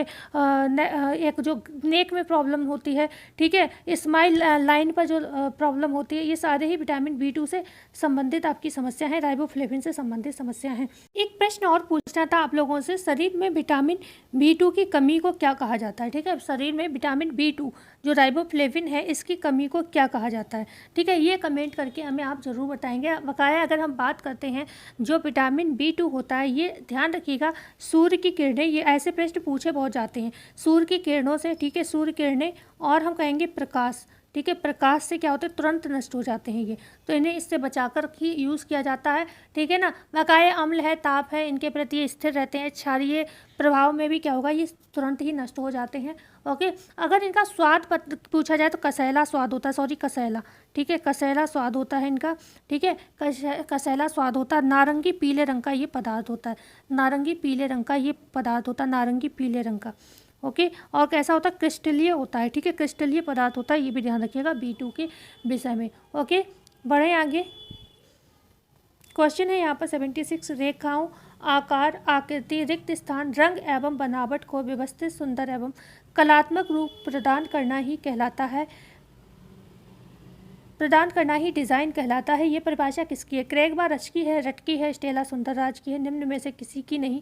एक जो नेक में प्रॉब्लम होती है, ठीक है, स्माइल लाइन पर जो प्रॉब्लम होती है, ये सारे ही विटामिन B2 से संबंधित आपकी समस्या है, राइबोफ्लेविन से संबंधित समस्या है। एक प्रश्न और पूछना था आप लोगों से, शरीर में विटामिन B2 की कमी को क्या कहा जाता है, ठीक है, शरीर में विटामिन B2 जो राइबोफ्लेविन है इसकी कमी को क्या कहा जाता है, ठीक है, ये कमेंट करके हमें आप ज़रूर बताएंगे। बकाया अगर हम बात करते हैं जो विटामिन B2 होता है, ये ध्यान रखिएगा, सूर्य की किरणें, ये ऐसे प्रश्न पूछे बहुत जाते हैं, सूर्य की किरणों से, ठीक है, सूर्य किरणें, और हम कहेंगे प्रकाश, ठीक है, प्रकाश से क्या होता है, तुरंत नष्ट हो जाते हैं ये, तो इन्हें इससे बचाकर ही यूज़ किया जाता है, ठीक है ना। बकाया अम्ल है, ताप है, इनके प्रति ये स्थिर रहते हैं, क्षारीय प्रभाव में भी क्या होगा, ये तुरंत ही नष्ट हो जाते हैं। ओके, अगर इनका स्वाद पूछा जाए तो कसैला स्वाद होता है, सॉरी कसैला, ठीक है, कसैला स्वाद होता है इनका, ठीक है, कसैला स्वाद होता है। नारंगी पीले रंग का ये पदार्थ होता है, नारंगी पीले रंग का ये पदार्थ होता है, नारंगी पीले रंग का। ओके, और कैसा होता है, क्रिस्टलीय होता है, ठीक है, क्रिस्टलीय पदार्थ होता है, ये भी ध्यान रखिएगा B2 के विषय में। ओके, बढ़े आगे। क्वेश्चन है यहाँ पर 76, रेखाओं, आकार, आकृति, रिक्त स्थान, रंग एवं बनावट को व्यवस्थित, सुंदर एवं कलात्मक रूप प्रदान करना ही कहलाता है, प्रदान करना ही डिज़ाइन कहलाता है। ये परिभाषा किसकी है, क्रेगबा रच की है, रटकी है, स्टेला सुंदरराज की है, निम्न में से किसी की नहीं।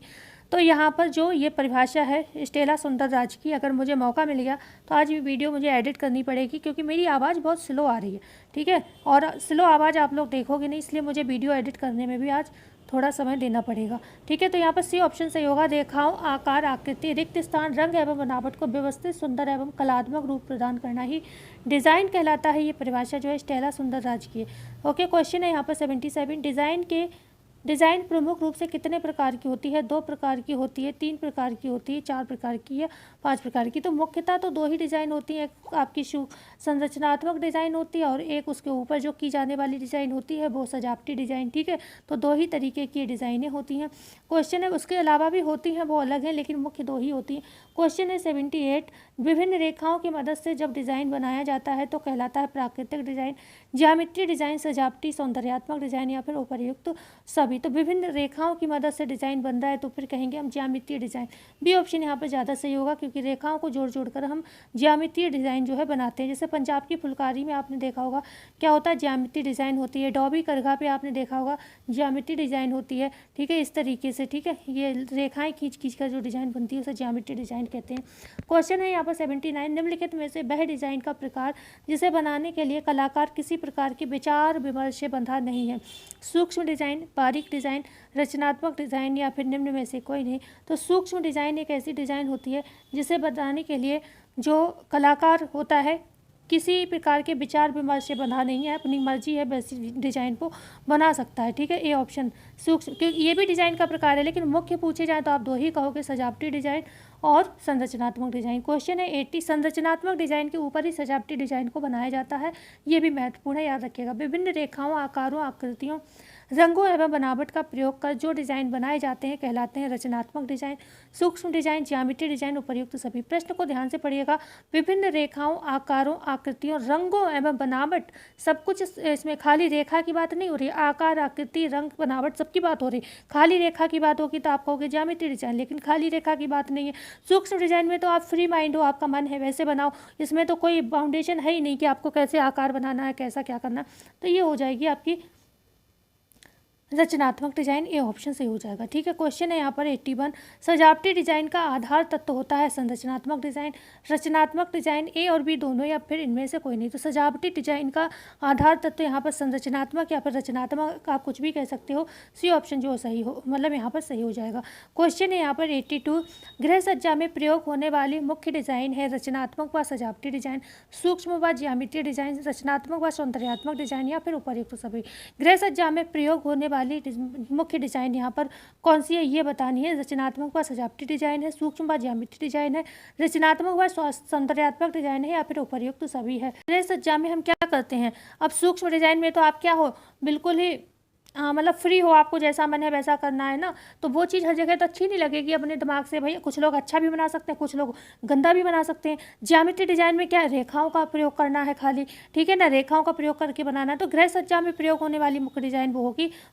तो यहाँ पर जो ये परिभाषा है स्टेला सुंदरराज की, अगर मुझे मौका मिल गया तो आज ये वीडियो मुझे एडिट करनी पड़ेगी, क्योंकि मेरी आवाज़ बहुत स्लो आ रही है, ठीक है, और स्लो आवाज़ आप लोग देखोगे नहीं, इसलिए मुझे वीडियो एडिट करने में भी आज थोड़ा समय देना पड़ेगा, ठीक है। तो यहाँ पर C ऑप्शन सही होगा, रेखाओं, आकार, आकृति, रिक्त स्थान, रंग एवं बनावट को व्यवस्थित, सुंदर एवं कलात्मक रूप प्रदान करना ही डिज़ाइन कहलाता है। ये परिभाषा जो है स्टेला सुंदरराज की है। ओके, क्वेश्चन है यहाँ पर 77, डिज़ाइन प्रमुख रूप से कितने प्रकार की होती है, 2 प्रकार की होती है, 3 प्रकार की होती है, 4 प्रकार की है, 5 प्रकार की। तो मुख्यतः तो 2 ही डिज़ाइन होती है, एक आपकी संरचनात्मक डिज़ाइन होती है, और एक उसके ऊपर जो की जाने वाली डिज़ाइन होती है वो सजावटी डिज़ाइन, ठीक है। तो 2 ही तरीके की डिज़ाइनें होती हैं। क्वेश्चन है, उसके अलावा भी होती हैं, वो अलग हैं, लेकिन मुख्य 2 ही होती हैं। क्वेश्चन है 78, विभिन्न रेखाओं की मदद से जब डिज़ाइन बनाया जाता है तो कहलाता है प्राकृतिक डिज़ाइन, ज्यामितीय डिज़ाइन, सजावटी, सौंदर्यात्मक डिज़ाइन, या फिर उपर्युक्त सभी। तो विभिन्न रेखाओं की मदद से डिज़ाइन बन रहा है तो फिर कहेंगे हम ज्यामितीय डिज़ाइन। बी ऑप्शन यहाँ पर ज़्यादा सही होगा, क्योंकि रेखाओं को जोड़ जोड़कर हम ज्यामितीय डिज़ाइन जो है बनाते हैं। जैसे पंजाब की फुलकारी में आपने देखा होगा क्या होता है, ज्यामितीय डिज़ाइन होती है। डॉबी करघा पे आपने देखा होगा ज्यामितीय डिज़ाइन होती है, ठीक है, इस तरीके से, ठीक है, ये रेखाएँ खींच खींच कर जो डिज़ाइन बनती है उसे ज्यामितीय डिज़ाइन कहते हैं। क्वेश्चन है यहाँ पर 79, निम्नलिखित में से वह डिज़ाइन का प्रकार जिसे बनाने के लिए कलाकार किसी प्रकार की विचार विमर्श से बंधा नहीं है, सूक्ष्म डिज़ाइन, बारीक डिज़ाइन, रचनात्मक डिज़ाइन, या फिर निम्न में से कोई नहीं। तो सूक्ष्म डिज़ाइन एक ऐसी डिज़ाइन होती है जिसे बनाने के लिए जो कलाकार होता है किसी प्रकार के विचार विमर्श से बंधा नहीं है, अपनी मर्जी है वैसी डिज़ाइन को बना सकता है। ठीक है, ए ऑप्शन सूक्ष्म, क्योंकि ये भी डिज़ाइन का प्रकार है, लेकिन मुख्य पूछे जाए तो आप दो ही कहोगे, सजावटी डिज़ाइन और संरचनात्मक डिज़ाइन। क्वेश्चन है 80, संरचनात्मक डिज़ाइन के ऊपर ही सजावटी डिज़ाइन को बनाया जाता है। ये भी महत्वपूर्ण है, याद रखिएगा। विभिन्न रेखाओं, आकारों, आकृतियों, रंगों एवं बनावट का प्रयोग कर जो डिज़ाइन बनाए जाते हैं कहलाते हैं रचनात्मक डिज़ाइन। सूक्ष्म डिज़ाइन, ज्यामितीय डिज़ाइन, उपर्युक्त सभी। प्रश्न को ध्यान से पढ़िएगा। विभिन्न रेखाओं, आकारों, आकृतियों, रंगों एवं बनावट, सब कुछ इसमें खाली रेखा की बात नहीं हो रही, आकार, आकृति, रंग, बनावट सबकी बात हो रही। खाली रेखा की बात होगी तो आप कहोगे ज्यामितीय डिज़ाइन, लेकिन खाली रेखा की बात नहीं है। सूक्ष्म डिज़ाइन में तो आप फ्री माइंड हो, आपका मन है वैसे बनाओ, इसमें तो कोई बाउंडेशन है ही नहीं कि आपको कैसे आकार बनाना है, कैसा क्या करना। तो ये हो जाएगी आपकी रचनात्मक डिज़ाइन, ए ऑप्शन सही हो जाएगा। ठीक है, क्वेश्चन है यहाँ पर 81, सजावटी डिज़ाइन का आधार तत्व होता है संरचनात्मक डिज़ाइन। रचनात्मक डिज़ाइन ए और बी दोनों या फिर इनमें से कोई नहीं। तो सजावटी डिज़ाइन का आधार तत्व यहाँ पर संरचनात्मक या फिर रचनात्मक, आप कुछ भी कह सकते हो। सी ऑप्शन जो सही हो, मतलब यहाँ पर सही हो जाएगा। क्वेश्चन है यहाँ पर 82, गृह सज्जा में प्रयोग होने वाली मुख्य डिज़ाइन है रचनात्मक व सजावटी डिज़ाइन, सूक्ष्म व ज्यामितीय डिज़ाइन, रचनात्मक व सौंदर्यात्मक डिज़ाइन या फिर उपर्युक्त सभी। गृह सज्जा में प्रयोग होने वाली मुख्य डिज़ाइन यहाँ पर कौन सी है ये बतानी है। रचनात्मक व सजावटी डिज़ाइन है, सूक्ष्म व ज्यामितीय डिज़ाइन है, रचनात्मक व सौंदर्यात्मक डिज़ाइन है या फिर उपर्युक्त सभी है। गृह सज्जा में हम क्या करते हैं, अब सूक्ष्म डिज़ाइन में तो आप क्या हो, बिल्कुल ही मतलब फ्री हो, आपको जैसा मन है वैसा करना है ना, तो वो चीज़ हर जगह तो अच्छी नहीं लगेगी अपने दिमाग से। भाई कुछ लोग अच्छा भी बना सकते हैं, कुछ लोग गंदा भी बना सकते हैं। ज्यामितीय डिज़ाइन में क्या है, रेखाओं का प्रयोग करना है खाली, ठीक है ना, रेखाओं का प्रयोग करके बनाना है। तो गृह सज्जा में प्रयोग होने वाली मुख्य डिज़ाइन वो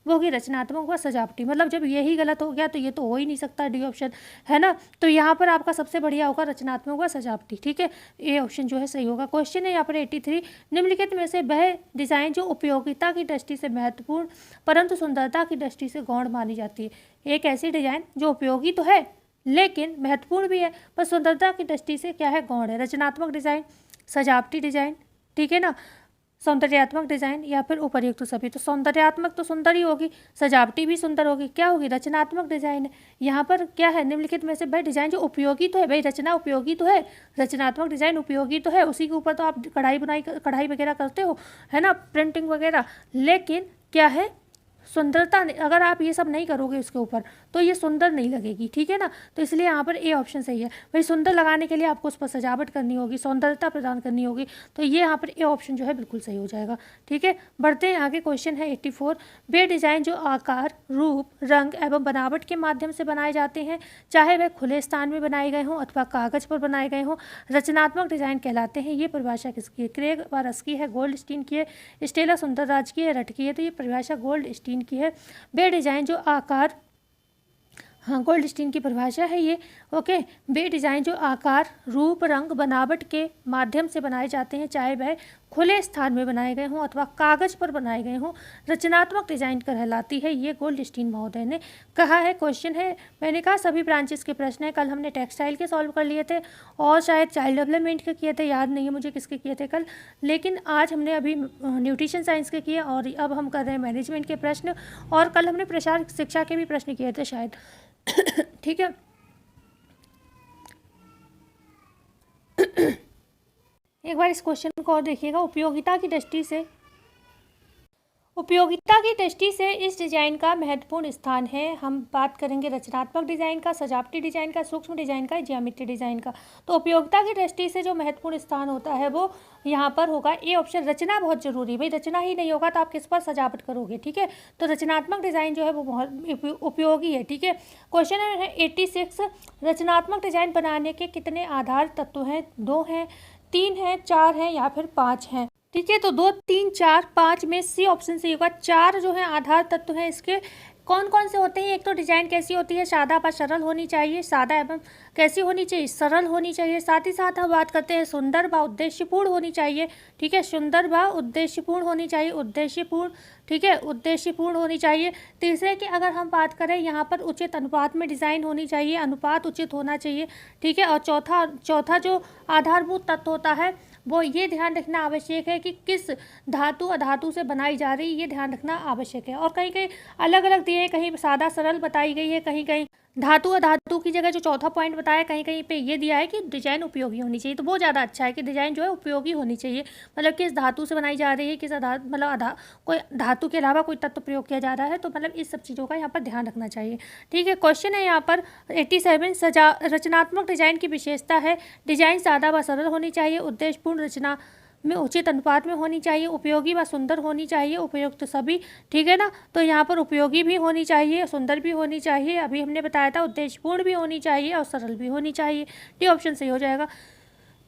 होगी रचनात्मक व सजावटी। मतलब जब यही गलत हो गया तो ये तो हो ही नहीं सकता, डी ऑप्शन है ना। तो यहाँ पर आपका सबसे बढ़िया होगा रचनात्मक व सजावटी। ठीक है, ए ऑप्शन जो है सही होगा। क्वेश्चन है यहाँ पर 83, निम्नलिखित में से वह डिज़ाइन जो उपयोगिता की दृष्टि से महत्वपूर्ण परंतु सुंदरता की दृष्टि से गौण मानी जाती है। एक ऐसी डिजाइन जो उपयोगी तो है लेकिन महत्वपूर्ण भी है, पर सुंदरता की दृष्टि से क्या है, गौण है। रचनात्मक डिजाइन, सजावटी डिजाइन, ठीक है ना, सौंदर्यात्मक डिजाइन या फिर उपर्युक्त सभी। तो सौंदर्यात्मक तो सुंदर ही होगी, सजावटी भी सुंदर होगी, क्या होगी, रचनात्मक डिजाइन है। यहाँ पर क्या है, निम्नलिखित में से वह डिजाइन जो उपयोगी तो है, भाई रचना उपयोगी तो है, रचनात्मक डिजाइन उपयोगी तो है, उसी के ऊपर तो आप कढ़ाई वगैरह करते हो, है ना, प्रिंटिंग वगैरह, लेकिन क्या है, सुंदरता अगर आप ये सब नहीं करोगे उसके ऊपर तो ये सुंदर नहीं लगेगी। ठीक है ना, तो इसलिए यहाँ पर ए ऑप्शन सही है। भाई सुंदर लगाने के लिए आपको उस पर सजावट करनी होगी, सौंदर्यता प्रदान करनी होगी, तो ये यहाँ पर ए ऑप्शन जो है बिल्कुल सही हो जाएगा। ठीक है, बढ़ते हैं आगे। क्वेश्चन है 84, वे डिज़ाइन जो आकार, रूप, रंग एवं बनावट के माध्यम से बनाए जाते हैं, चाहे वह खुले स्थान में बनाए गए हों अथवा कागज़ पर बनाए गए हों, रचनात्मक डिज़ाइन कहलाते हैं। ये परिभाषा किसकी है, क्रेग वारस की है, गोल्ड स्टीन की है, स्टेला सुंदरराज की है, रट की है। तो ये परिभाषा गोल्ड स्टीन की है। वे डिज़ाइन जो आकार, हाँ गोल्ड स्टीन की परिभाषा है ये, ओके। वे डिज़ाइन जो आकार, रूप, रंग, बनावट के माध्यम से बनाए जाते हैं, चाहे वह खुले स्थान में बनाए गए हों अथवा कागज़ पर बनाए गए हों, रचनात्मक डिज़ाइन कहलाती है। ये गोल्ड स्टीन महोदय ने कहा है। क्वेश्चन है, मैंने कहा सभी ब्रांचेस के प्रश्न हैं, कल हमने टेक्सटाइल के सॉल्व कर लिए थे और शायद चाइल्ड डेवलपमेंट के किए थे, याद नहीं है मुझे किसके किए थे कल, लेकिन आज हमने अभी न्यूट्रिशन साइंस के किए और अब हम कर रहे हैं मैनेजमेंट के प्रश्न, और कल हमने प्रसार शिक्षा के भी प्रश्न किए थे शायद। ठीक है, एक बार इस क्वेश्चन को और देखिएगा। उपयोगिता की दृष्टि से इस डिज़ाइन का महत्वपूर्ण स्थान है। हम बात करेंगे रचनात्मक डिज़ाइन का, सजावटी डिज़ाइन का, सूक्ष्म डिज़ाइन का, ज्यामितीय डिज़ाइन का। तो उपयोगिता की दृष्टि से जो महत्वपूर्ण स्थान होता है वो यहाँ पर होगा ए ऑप्शन। रचना बहुत जरूरी है, भाई रचना ही नहीं होगा तो आप किस पर सजावट करोगे। ठीक है, तो रचनात्मक डिज़ाइन जो है वो बहुत उपयोगी है। ठीक है, क्वेश्चन है 86, रचनात्मक डिज़ाइन बनाने के कितने आधार तत्व हैं, 2 हैं, 3 हैं, 4 हैं या फिर 5 हैं। ठीक है, तो 2, 3, 4, 5 में सी ऑप्शन सही होगा। 4 जो है आधार तत्व हैं इसके, कौन कौन से होते हैं। एक तो डिज़ाइन कैसी होती है, सादा व सरल होनी चाहिए, सादा एवं कैसी होनी चाहिए, सरल होनी चाहिए। साथ ही साथ हम बात करते हैं सुंदर व उद्देश्यपूर्ण होनी चाहिए। ठीक है, सुंदर व उद्देश्यपूर्ण होनी चाहिए, उद्देश्यपूर्ण, ठीक है, उद्देश्यपूर्ण होनी चाहिए। तीसरे की अगर हम बात करें यहाँ पर उचित अनुपात में डिज़ाइन होनी चाहिए, अनुपात उचित होना चाहिए। ठीक है, और चौथा जो आधारभूत तत्व होता है वो ये ध्यान रखना आवश्यक है कि किस धातु अधातु से बनाई जा रही है, ये ध्यान रखना आवश्यक है। और कहीं कहीं अलग अलग दिए हैं, कहीं सादा सरल बताई गई है, कहीं कहीं धातु और धातु की जगह जो चौथा पॉइंट बताया कहीं कहीं पे ये दिया है कि डिजाइन उपयोगी होनी चाहिए, तो वो ज़्यादा अच्छा है कि डिजाइन जो है उपयोगी होनी चाहिए, मतलब किस धातु से बनाई जा रही है, किस मतलब कोई धातु के अलावा कोई तत्व प्रयोग किया जा रहा है, तो मतलब इस सब चीज़ों का यहाँ पर ध्यान रखना चाहिए। ठीक है, क्वेश्चन है यहाँ पर 87, रचनात्मक डिजाइन की विशेषता है डिजाइन सादा व सरल होनी चाहिए, उद्देश्यपूर्ण रचना में उचित अनुपात में होनी चाहिए, उपयोगी व सुंदर होनी चाहिए, उपयुक्त सभी। ठीक है ना, तो यहाँ पर उपयोगी भी होनी चाहिए, सुंदर भी होनी चाहिए, अभी हमने बताया था उद्देश्यपूर्ण भी होनी चाहिए और सरल भी होनी चाहिए। डी ऑप्शन सही हो जाएगा।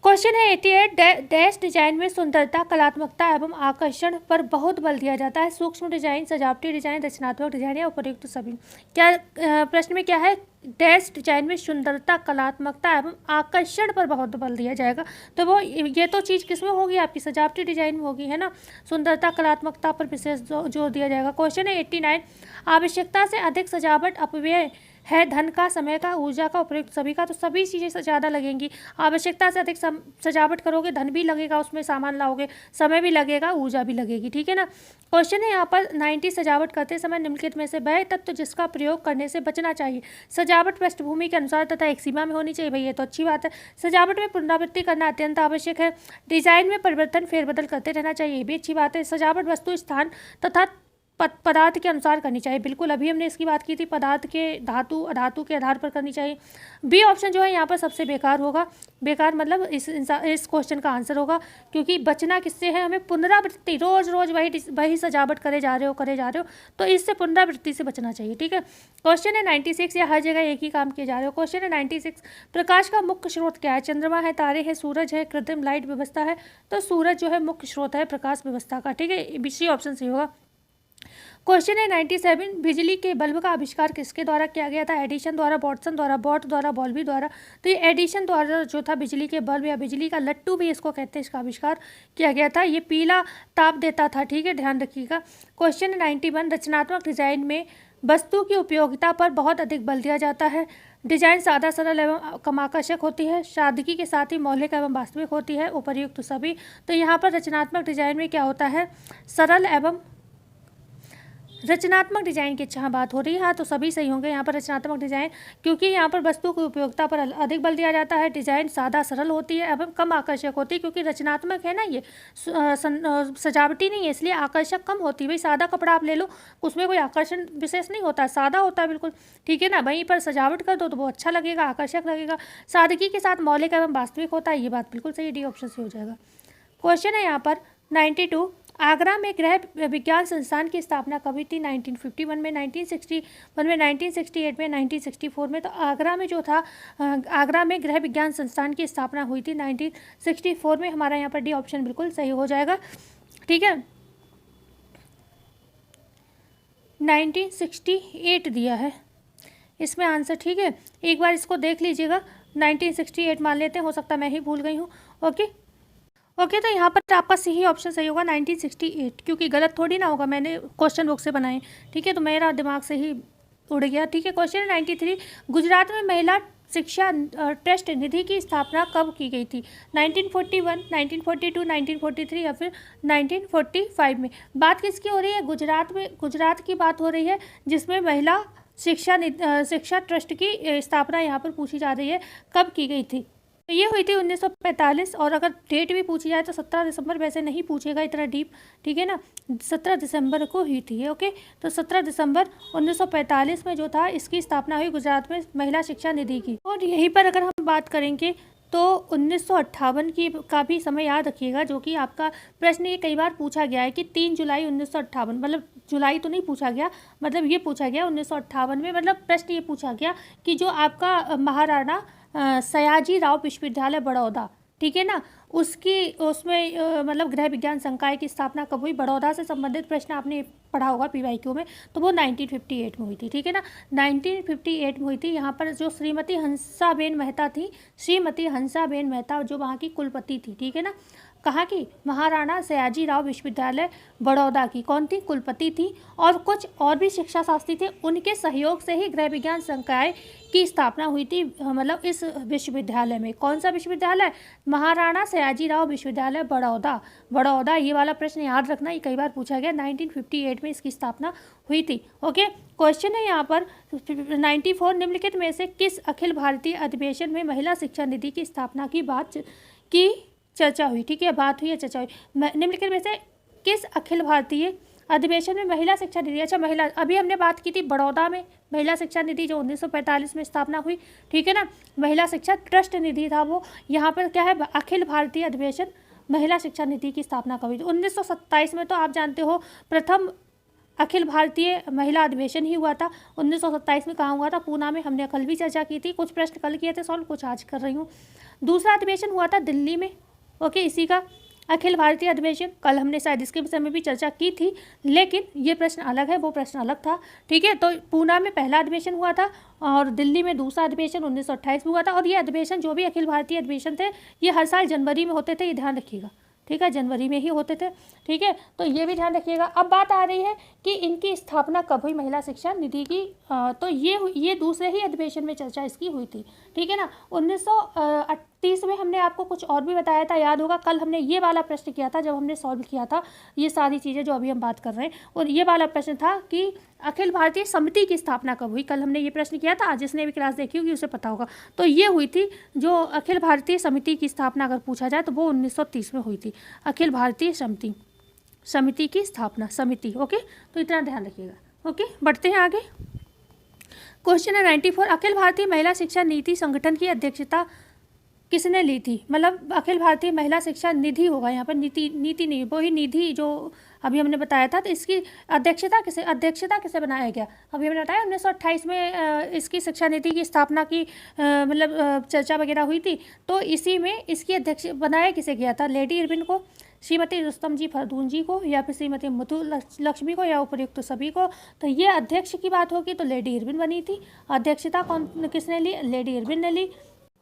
क्वेश्चन है 88, डैश डिजाइन में सुंदरता, कलात्मकता एवं आकर्षण पर बहुत बल दिया जाता है, सूक्ष्म डिजाइन, सजावटी डिजाइन, रचनात्मक डिजाइन या उपयुक्त सभी। क्या प्रश्न में क्या है, डैश डिजाइन में सुंदरता, कलात्मकता एवं आकर्षण पर बहुत बल दिया जाएगा, तो वो ये तो चीज़ किसमें होगी, आपकी सजावटी डिजाइन में होगी, है ना। सुंदरता, कलात्मकता पर विशेष जोर दिया जाएगा। क्वेश्चन है 89, आवश्यकता से अधिक सजावट अपव्यय है, धन का, समय का, ऊर्जा का, उपयुक्त सभी का, तो सभी चीज़ें ज़्यादा लगेंगी। आवश्यकता से अधिक सजावट करोगे, धन भी लगेगा, उसमें सामान लाओगे, समय भी लगेगा, ऊर्जा भी लगेगी। ठीक है ना। क्वेश्चन है यहाँ पर 90, सजावट करते समय निम्नलिखित में से वह तत्व जिसका प्रयोग करने से बचना चाहिए। सजावट पृष्ठभूमि के अनुसार तथा एक सीमा में होनी चाहिए, भाई ये तो अच्छी बात है। सजावट में पुनरावृत्ति करना अत्यंत आवश्यक है। डिजाइन में परिवर्तन, फेरबदल करते रहना चाहिए, ये भी अच्छी बात है। सजावट वस्तु, स्थान तथा पदार्थ के अनुसार करनी चाहिए, बिल्कुल अभी हमने इसकी बात की थी, पदार्थ के, धातु अधातु के आधार पर करनी चाहिए। बी ऑप्शन जो है यहाँ पर सबसे बेकार होगा, बेकार मतलब इस क्वेश्चन का आंसर होगा, क्योंकि बचना किससे है, हमें पुनरावृत्ति, रोज रोज वही सजावट करे जा रहे हो, तो इससे पुनरावृत्ति से बचना चाहिए। ठीक है। क्वेश्चन है 96, या हर जगह एक ही काम किए जा रहे हो। क्वेश्चन है 96, प्रकाश का मुख्य स्रोत क्या है। चंद्रमा है, तारे है, सूरज है, कृत्रिम लाइट व्यवस्था है, तो सूरज जो है मुख्य स्रोत है प्रकाश व्यवस्था का। ठीक है, बी ऑप्शन सही होगा। क्वेश्चन है 97, बिजली के बल्ब का आविष्कार किसके द्वारा किया गया था। एडिशन द्वारा, वाटसन द्वारा, बॉट द्वारा, बॉल्बी द्वारा, तो ये एडिशन द्वारा जो था बिजली के बल्ब या बिजली का लट्टू भी इसको कहते हैं, इसका आविष्कार किया गया था। ये पीला ताप देता था। ठीक है, ध्यान रखिएगा। क्वेश्चन है 91, रचनात्मक डिजाइन में वस्तु की उपयोगिता पर बहुत अधिक बल दिया जाता है। डिजाइन सादा, सरल एवं कम आकर्षक होती है, सादगी के साथ ही मौलिक एवं वास्तविक होती है, उपर्युक्त सभी। तो यहाँ पर रचनात्मक डिजाइन में क्या होता है, सरल एवं रचनात्मक डिजाइन की अच्छा बात हो रही है, हाँ तो सभी सही होंगे यहाँ पर रचनात्मक डिजाइन, क्योंकि यहाँ पर वस्तु की उपयोगिता पर अधिक बल दिया जाता है। डिजाइन सादा, सरल होती है एवं कम आकर्षक होती है, क्योंकि रचनात्मक है ना, ये सजावटी नहीं है, इसलिए आकर्षक कम होती है। भाई सादा कपड़ा आप ले लो, उसमें कोई आकर्षण विशेष नहीं होता, सादा होता है बिल्कुल। ठीक है ना, वहीं पर सजावट कर दो तो वो अच्छा लगेगा, आकर्षक लगेगा। सादगी के साथ मौलिक एवं वास्तविक होता है, ये बात बिल्कुल सही, डी ऑप्शन से हो जाएगा। क्वेश्चन है यहाँ पर 92, आगरा में गृह विज्ञान संस्थान की स्थापना कब हुई थी। 1951 में, 1961 में, 1968 में, 1964 में। तो आगरा में जो था, आगरा में गृह विज्ञान संस्थान की स्थापना हुई थी 1964 में। हमारा यहाँ पर डी ऑप्शन बिल्कुल सही हो जाएगा। ठीक है, 1968 दिया है इसमें आंसर। ठीक है, एक बार इसको देख लीजिएगा, 1968 मान लेते हैं, हो सकता है मैं ही भूल गई हूँ। ओके, तो यहाँ पर आपका सही ऑप्शन सही होगा 1968, क्योंकि गलत थोड़ी ना होगा, मैंने क्वेश्चन बुक से बनाए। ठीक है, तो मेरा दिमाग से ही उड़ गया। ठीक है, क्वेश्चन 93, गुजरात में महिला शिक्षा ट्रस्ट निधि की स्थापना कब की गई थी। 1941, 1942, 1943 या फिर 1945 में। बात किसकी हो रही है, गुजरात की बात हो रही है, जिसमें महिला शिक्षा ट्रस्ट की स्थापना यहाँ पर पूछी जा रही है, कब की गई थी। तो ये हुई थी 1945, और अगर डेट भी पूछी जाए तो 17 दिसंबर, वैसे नहीं पूछेगा इतना डीप। ठीक है ना, 17 दिसंबर को हुई थी। ओके, तो 17 दिसंबर 1945 में जो था, इसकी स्थापना हुई गुजरात में महिला शिक्षा निधि की। और यहीं पर अगर हम बात करेंगे तो 1958 की का भी समय याद रखिएगा, जो कि आपका प्रश्न ये कई बार पूछा गया है कि 3 जुलाई 1958, मतलब जुलाई तो नहीं पूछा गया, मतलब ये पूछा गया 1958 में, मतलब प्रश्न ये पूछा गया कि जो आपका महाराणा सयाजी राव विश्वविद्यालय बड़ौदा, ठीक है ना, उसमें मतलब गृह विज्ञान संकाय की स्थापना कब हुई। बड़ौदा से संबंधित प्रश्न आपने पढ़ा होगा PYQ में, तो वो 1958 में हुई थी। ठीक है ना, 1958 में हुई थी। यहाँ पर जो श्रीमती हंसाबेन मेहता थी, श्रीमती हंसाबेन मेहता जो वहाँ की कुलपति थी, ठीक है ना, कहाँ की? महाराणा सयाजीराव विश्वविद्यालय बड़ौदा की। कौन थी? कुलपति थी। और कुछ और भी शिक्षा शास्त्री थे, उनके सहयोग से ही गृह विज्ञान संकाय की स्थापना हुई थी, मतलब इस विश्वविद्यालय में। कौन सा विश्वविद्यालय? महाराणा सयाजीराव विश्वविद्यालय बड़ौदा। बड़ौदा, ये वाला प्रश्न याद रखना, ये कई बार पूछा गया। 1958 में इसकी स्थापना हुई थी। ओके, क्वेश्चन है यहाँ पर 94, निम्नलिखित में से किस अखिल भारतीय अधिवेशन में महिला शिक्षा निधि की स्थापना की चर्चा हुई? ठीक है, बात हुई है, चर्चा हुई। निम्नलिखित में से किस अखिल भारतीय अधिवेशन में महिला शिक्षा निधि, अच्छा महिला, अभी हमने बात की थी बड़ौदा में महिला शिक्षा निधि जो 1945 में स्थापना हुई, ठीक है ना, महिला शिक्षा ट्रस्ट निधि था वो। यहाँ पर क्या है? अखिल भारतीय अधिवेशन महिला शिक्षा निधि की स्थापना कब हुई? 1927 में। तो आप जानते हो प्रथम अखिल भारतीय महिला अधिवेशन ही हुआ था 1927 में। कहाँ हुआ था? पूना में। हमने कल भी चर्चा की थी, कुछ प्रश्न कल किए थे सॉल्व, कुछ आज कर रही हूँ। दूसरा अधिवेशन हुआ था दिल्ली में। ओके, इसी का अखिल भारतीय अधिवेशन, कल हमने शायद इसके विषय में भी चर्चा की थी, लेकिन ये प्रश्न अलग है, वो प्रश्न अलग था। ठीक है, तो पूना में पहला अधिवेशन हुआ था और दिल्ली में दूसरा अधिवेशन 1928 में हुआ था। और ये अधिवेशन, जो भी अखिल भारतीय अधिवेशन थे, ये हर साल जनवरी में होते थे, ये ध्यान रखिएगा। ठीक है, जनवरी में ही होते थे। ठीक है, तो ये भी ध्यान रखिएगा। अब बात आ रही है कि इनकी स्थापना कब हुई महिला शिक्षा निधि की, तो ये दूसरे ही अधिवेशन में चर्चा इसकी हुई थी। ठीक है ना, 1938 में हमने आपको कुछ और भी बताया था, याद होगा। कल हमने ये वाला प्रश्न किया था जब हमने सॉल्व किया था ये सारी चीज़ें जो अभी हम बात कर रहे हैं। और ये वाला प्रश्न था कि अखिल भारतीय समिति की स्थापना कब हुई। कल हमने ये प्रश्न किया था, जिसने भी क्लास देखी होगी उसे पता होगा। तो ये हुई थी, जो अखिल भारतीय समिति की स्थापना अगर पूछा जाए तो वो 1930 में हुई थी, अखिल भारतीय समिति की स्थापना, समिति। ओके, तो इतना ध्यान रखिएगा। ओके, बढ़ते हैं आगे। क्वेश्चन है 94, अखिल भारतीय महिला शिक्षा नीति संगठन की अध्यक्षता किसने ली थी? मतलब अखिल भारतीय महिला शिक्षा निधि होगा यहाँ पर, नीति नहीं, वही निधि जो अभी हमने बताया था। तो इसकी अध्यक्षता किसे बनाया गया? अभी हमने बताया 1928 में इसकी शिक्षा नीति की स्थापना की मतलब चर्चा वगैरह हुई थी। तो इसी में इसकी अध्यक्ष बनाया किसे गया था? लेडी इरविन को, श्रीमती रुस्तम जी फरदून जी को, या फिर श्रीमती मुथु लक्ष्मी को, या उपयुक्त सभी को? तो ये अध्यक्ष की बात होगी तो लेडी इरविन बनी थी। अध्यक्षता किसने ली? लेडी इरविन ने ली।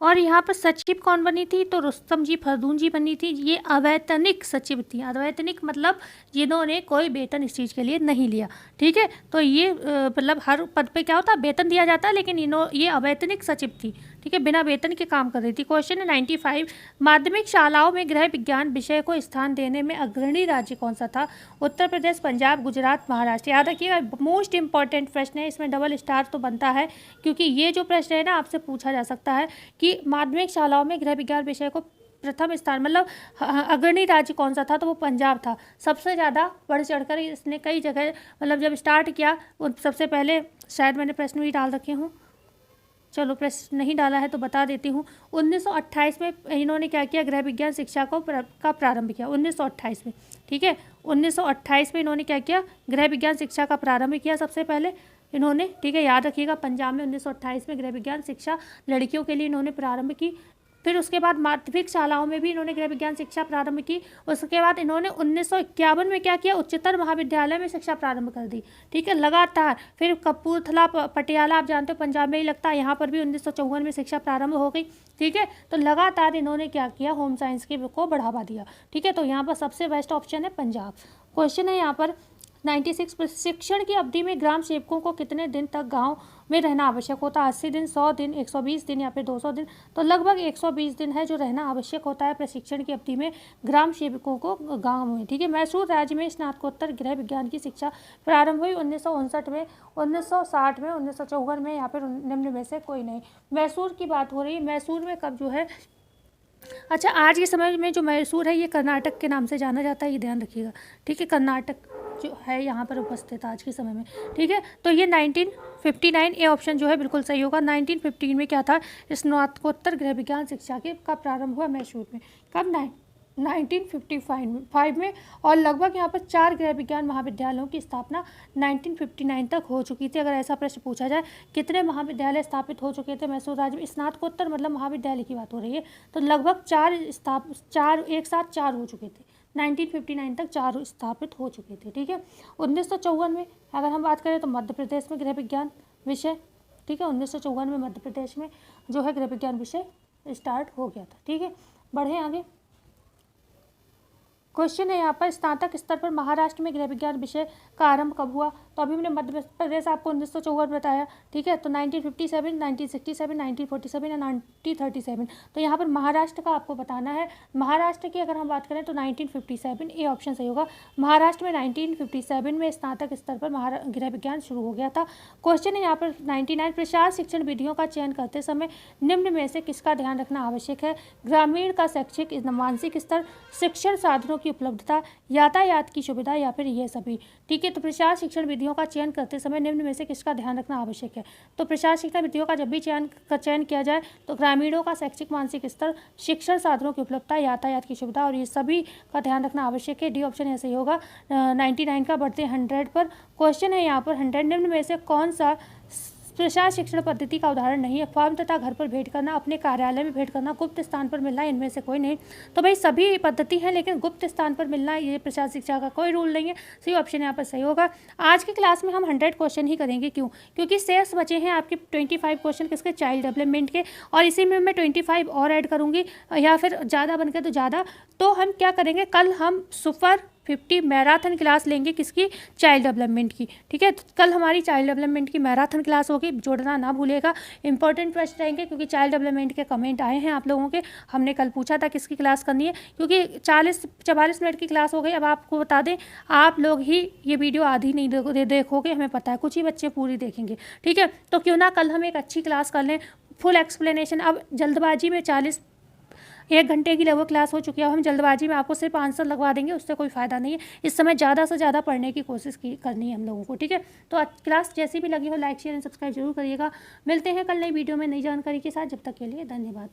और यहाँ पर सचिव कौन बनी थी? तो रुस्तम जी फरदून जी बनी थी। ये अवैतनिक सचिव थी। अवैतनिक मतलब जिन्होंने कोई वेतन इस चीज़ के लिए नहीं लिया। ठीक है, तो ये मतलब हर पद पे क्या होता है? वेतन दिया जाता है, लेकिन ये अवैतनिक सचिव थी। ठीक है, बिना वेतन के काम कर रही थी। क्वेश्चन है 95, माध्यमिक शालाओं में गृह विज्ञान विषय को स्थान देने में अग्रणी राज्य कौन सा था? उत्तर प्रदेश, पंजाब, गुजरात, महाराष्ट्र। याद रखिएगा, मोस्ट इंपॉर्टेंट प्रश्न है, इसमें डबल स्टार तो बनता है, क्योंकि ये जो प्रश्न है ना आपसे पूछा जा सकता है कि माध्यमिक शालाओं में गृह विज्ञान विषय को प्रथम स्थान, मतलब अग्रणी राज्य कौन सा था? तो वो पंजाब था। सबसे ज़्यादा बढ़ चढ़कर इसने कई जगह, मतलब जब स्टार्ट किया सबसे पहले, शायद मैंने प्रश्न भी डाल रखे हूँ, चलो प्रश्न नहीं डाला है तो बता देती हूँ। 1928 में इन्होंने क्या किया? गृह विज्ञान शिक्षा का प्रारंभ किया 1928 में। ठीक है, 1928 में इन्होंने क्या किया? गृह विज्ञान शिक्षा का प्रारंभ किया सबसे पहले इन्होंने। ठीक है, याद रखिएगा, पंजाब में 1928 में गृह विज्ञान शिक्षा लड़कियों के लिए इन्होंने प्रारंभ की। फिर उसके बाद माध्यमिक शालाओं में भी इन्होंने गृह विज्ञान शिक्षा प्रारंभ की। उसके बाद इन्होंने 1951 में क्या किया? उच्चतर महाविद्यालय में शिक्षा प्रारंभ कर दी। ठीक है, लगातार। फिर कपूरथला, पटियाला, आप जानते हो पंजाब में ही लगता है, यहाँ पर भी 1954 में शिक्षा प्रारंभ हो गई। ठीक है, तो लगातार इन्होंने क्या किया? होम साइंस को बढ़ावा दिया। ठीक है, तो यहाँ पर सबसे बेस्ट ऑप्शन है पंजाब। क्वेश्चन है यहाँ पर 96, प्रशिक्षण की अवधि में ग्राम सेवकों को कितने दिन तक गांव में रहना आवश्यक होता है? 80 दिन, 100 दिन, 120 दिन, या फिर 200 दिन? तो लगभग 120 दिन है जो रहना आवश्यक होता है प्रशिक्षण की अवधि में ग्राम सेवकों को गांव में। ठीक है, मैसूर राज्य में स्नातकोत्तर गृह विज्ञान की शिक्षा प्रारंभ हुई 1959 में, 1960 में, 1954 में, या फिर निम्न में से कोई नहीं। मैसूर की बात हो रही है। मैसूर में कब जो है, अच्छा आज के समय में जो मैसूर है ये कर्नाटक के नाम से जाना जाता है, ये ध्यान रखिएगा। ठीक है, कर्नाटक जो है यहाँ पर उपस्थित आज के समय में। ठीक है, तो ये 1959 ए ऑप्शन जो है बिल्कुल सही होगा। 1915 में क्या था? स्नातकोत्तर गृह विज्ञान शिक्षा का प्रारंभ हुआ मैसूर में। कब? 1955 में। और लगभग यहाँ पर 4 गृह विज्ञान महाविद्यालयों की स्थापना 1959 तक हो चुकी थी। अगर ऐसा प्रश्न पूछा जाए कितने महाविद्यालय स्थापित हो चुके थे मैसूर राज्य में, स्नातकोत्तर मतलब महाविद्यालय की बात हो रही है, तो लगभग 4 एक साथ 4 हो चुके थे। 1959 तक 4 स्थापित हो चुके थे। ठीक है, 1954 में अगर हम बात करें तो मध्य प्रदेश में गृह विज्ञान विषय, ठीक है, 1954 में मध्य प्रदेश में जो है गृह विज्ञान विषय स्टार्ट हो गया था। ठीक है, बढ़े आगे। क्वेश्चन है यहाँ पर, स्नातक स्तर पर महाराष्ट्र में गृह विज्ञान विषय का आरंभ कब हुआ? तो अभी मैंने मध्य प्रदेश आपको 1954 बताया, ठीक है। तो 1957, 1967, 1947 या 1937। तो यहाँ पर महाराष्ट्र का आपको बताना है। महाराष्ट्र की अगर हम बात करें तो 1957, ए ऑप्शन सही होगा। महाराष्ट्र में 1957 में स्नातक स्तर पर गृह विज्ञान शुरू हो गया था। क्वेश्चन है यहाँ पर 99, प्रसार शिक्षण विधियों का चयन करते समय निम्न में से किसका ध्यान रखना आवश्यक है? ग्रामीण का शैक्षिक मानसिक स्तर, शिक्षण साधनों की उपलब्धता, यातायात की सुविधा या फिर ये सभी, ठीक है। तो प्रसार शिक्षण विधियों का चयन करते समय निम्न में से किसका ध्यान रखना आवश्यक है? तो प्रसार शिक्षण विधियों का जब भी चयन किया जाए तो ग्रामीणों का शैक्षिक मानसिक स्तर, शिक्षण साधनों की उपलब्धता, यातायात की सुविधा और ये सभी का ध्यान रखना आवश्यक है। डी ऑप्शन ऐसे ही होगा। 99 का बढ़ते 100 पर। क्वेश्चन है यहाँ पर 100, निम्न में से कौन सा प्रसार शिक्षण पद्धति का उदाहरण नहीं है? फॉर्म तथा घर पर भेंट करना, अपने कार्यालय में भेंट करना, गुप्त स्थान पर मिलना, इनमें से कोई नहीं। तो भाई सभी पद्धति है, लेकिन गुप्त स्थान पर मिलना ये प्रसार शिक्षा का कोई रूल नहीं है। सही ऑप्शन यहाँ पर सही होगा। आज की क्लास में हम 100 क्वेश्चन ही करेंगे। क्यों? क्योंकि शेष बचे हैं आपके 25 क्वेश्चन किसके? चाइल्ड डेवलपमेंट के, और इसी में मैं 25 और ऐड करूँगी, या फिर ज़्यादा बन के तो ज़्यादा। तो हम क्या करेंगे, कल हम सुपर 50 मैराथन क्लास लेंगे, किसकी? चाइल्ड डेवलपमेंट की, ठीक है। तो कल हमारी चाइल्ड डेवलपमेंट की मैराथन क्लास होगी, जोड़ना ना भूलिएगा। इंपॉर्टेंट प्रश्न रहेंगे क्योंकि चाइल्ड डेवलपमेंट के कमेंट आए हैं आप लोगों के। हमने कल पूछा था किसकी क्लास करनी है, क्योंकि 44 मिनट की क्लास हो गई। अब आपको बता दें, आप लोग ही ये वीडियो आधी नहीं देखोगे, हमें पता है, कुछ ही बच्चे पूरी देखेंगे, ठीक है। तो क्यों ना कल हम एक अच्छी क्लास कर लें, फुल एक्सप्लेनेशन। अब जल्दबाजी में 1 घंटे की लगभग क्लास हो चुकी है, अब हम जल्दबाजी में आपको सिर्फ आंसर लगवा देंगे, उससे कोई फ़ायदा नहीं है। इस समय ज़्यादा से ज़्यादा पढ़ने की कोशिश करनी है हम लोगों को, ठीक है। तो क्लास जैसी भी लगी हो, लाइक शेयर एंड सब्सक्राइब जरूर करिएगा। मिलते हैं कल नई वीडियो में नई जानकारी के साथ। जब तक के लिए धन्यवाद।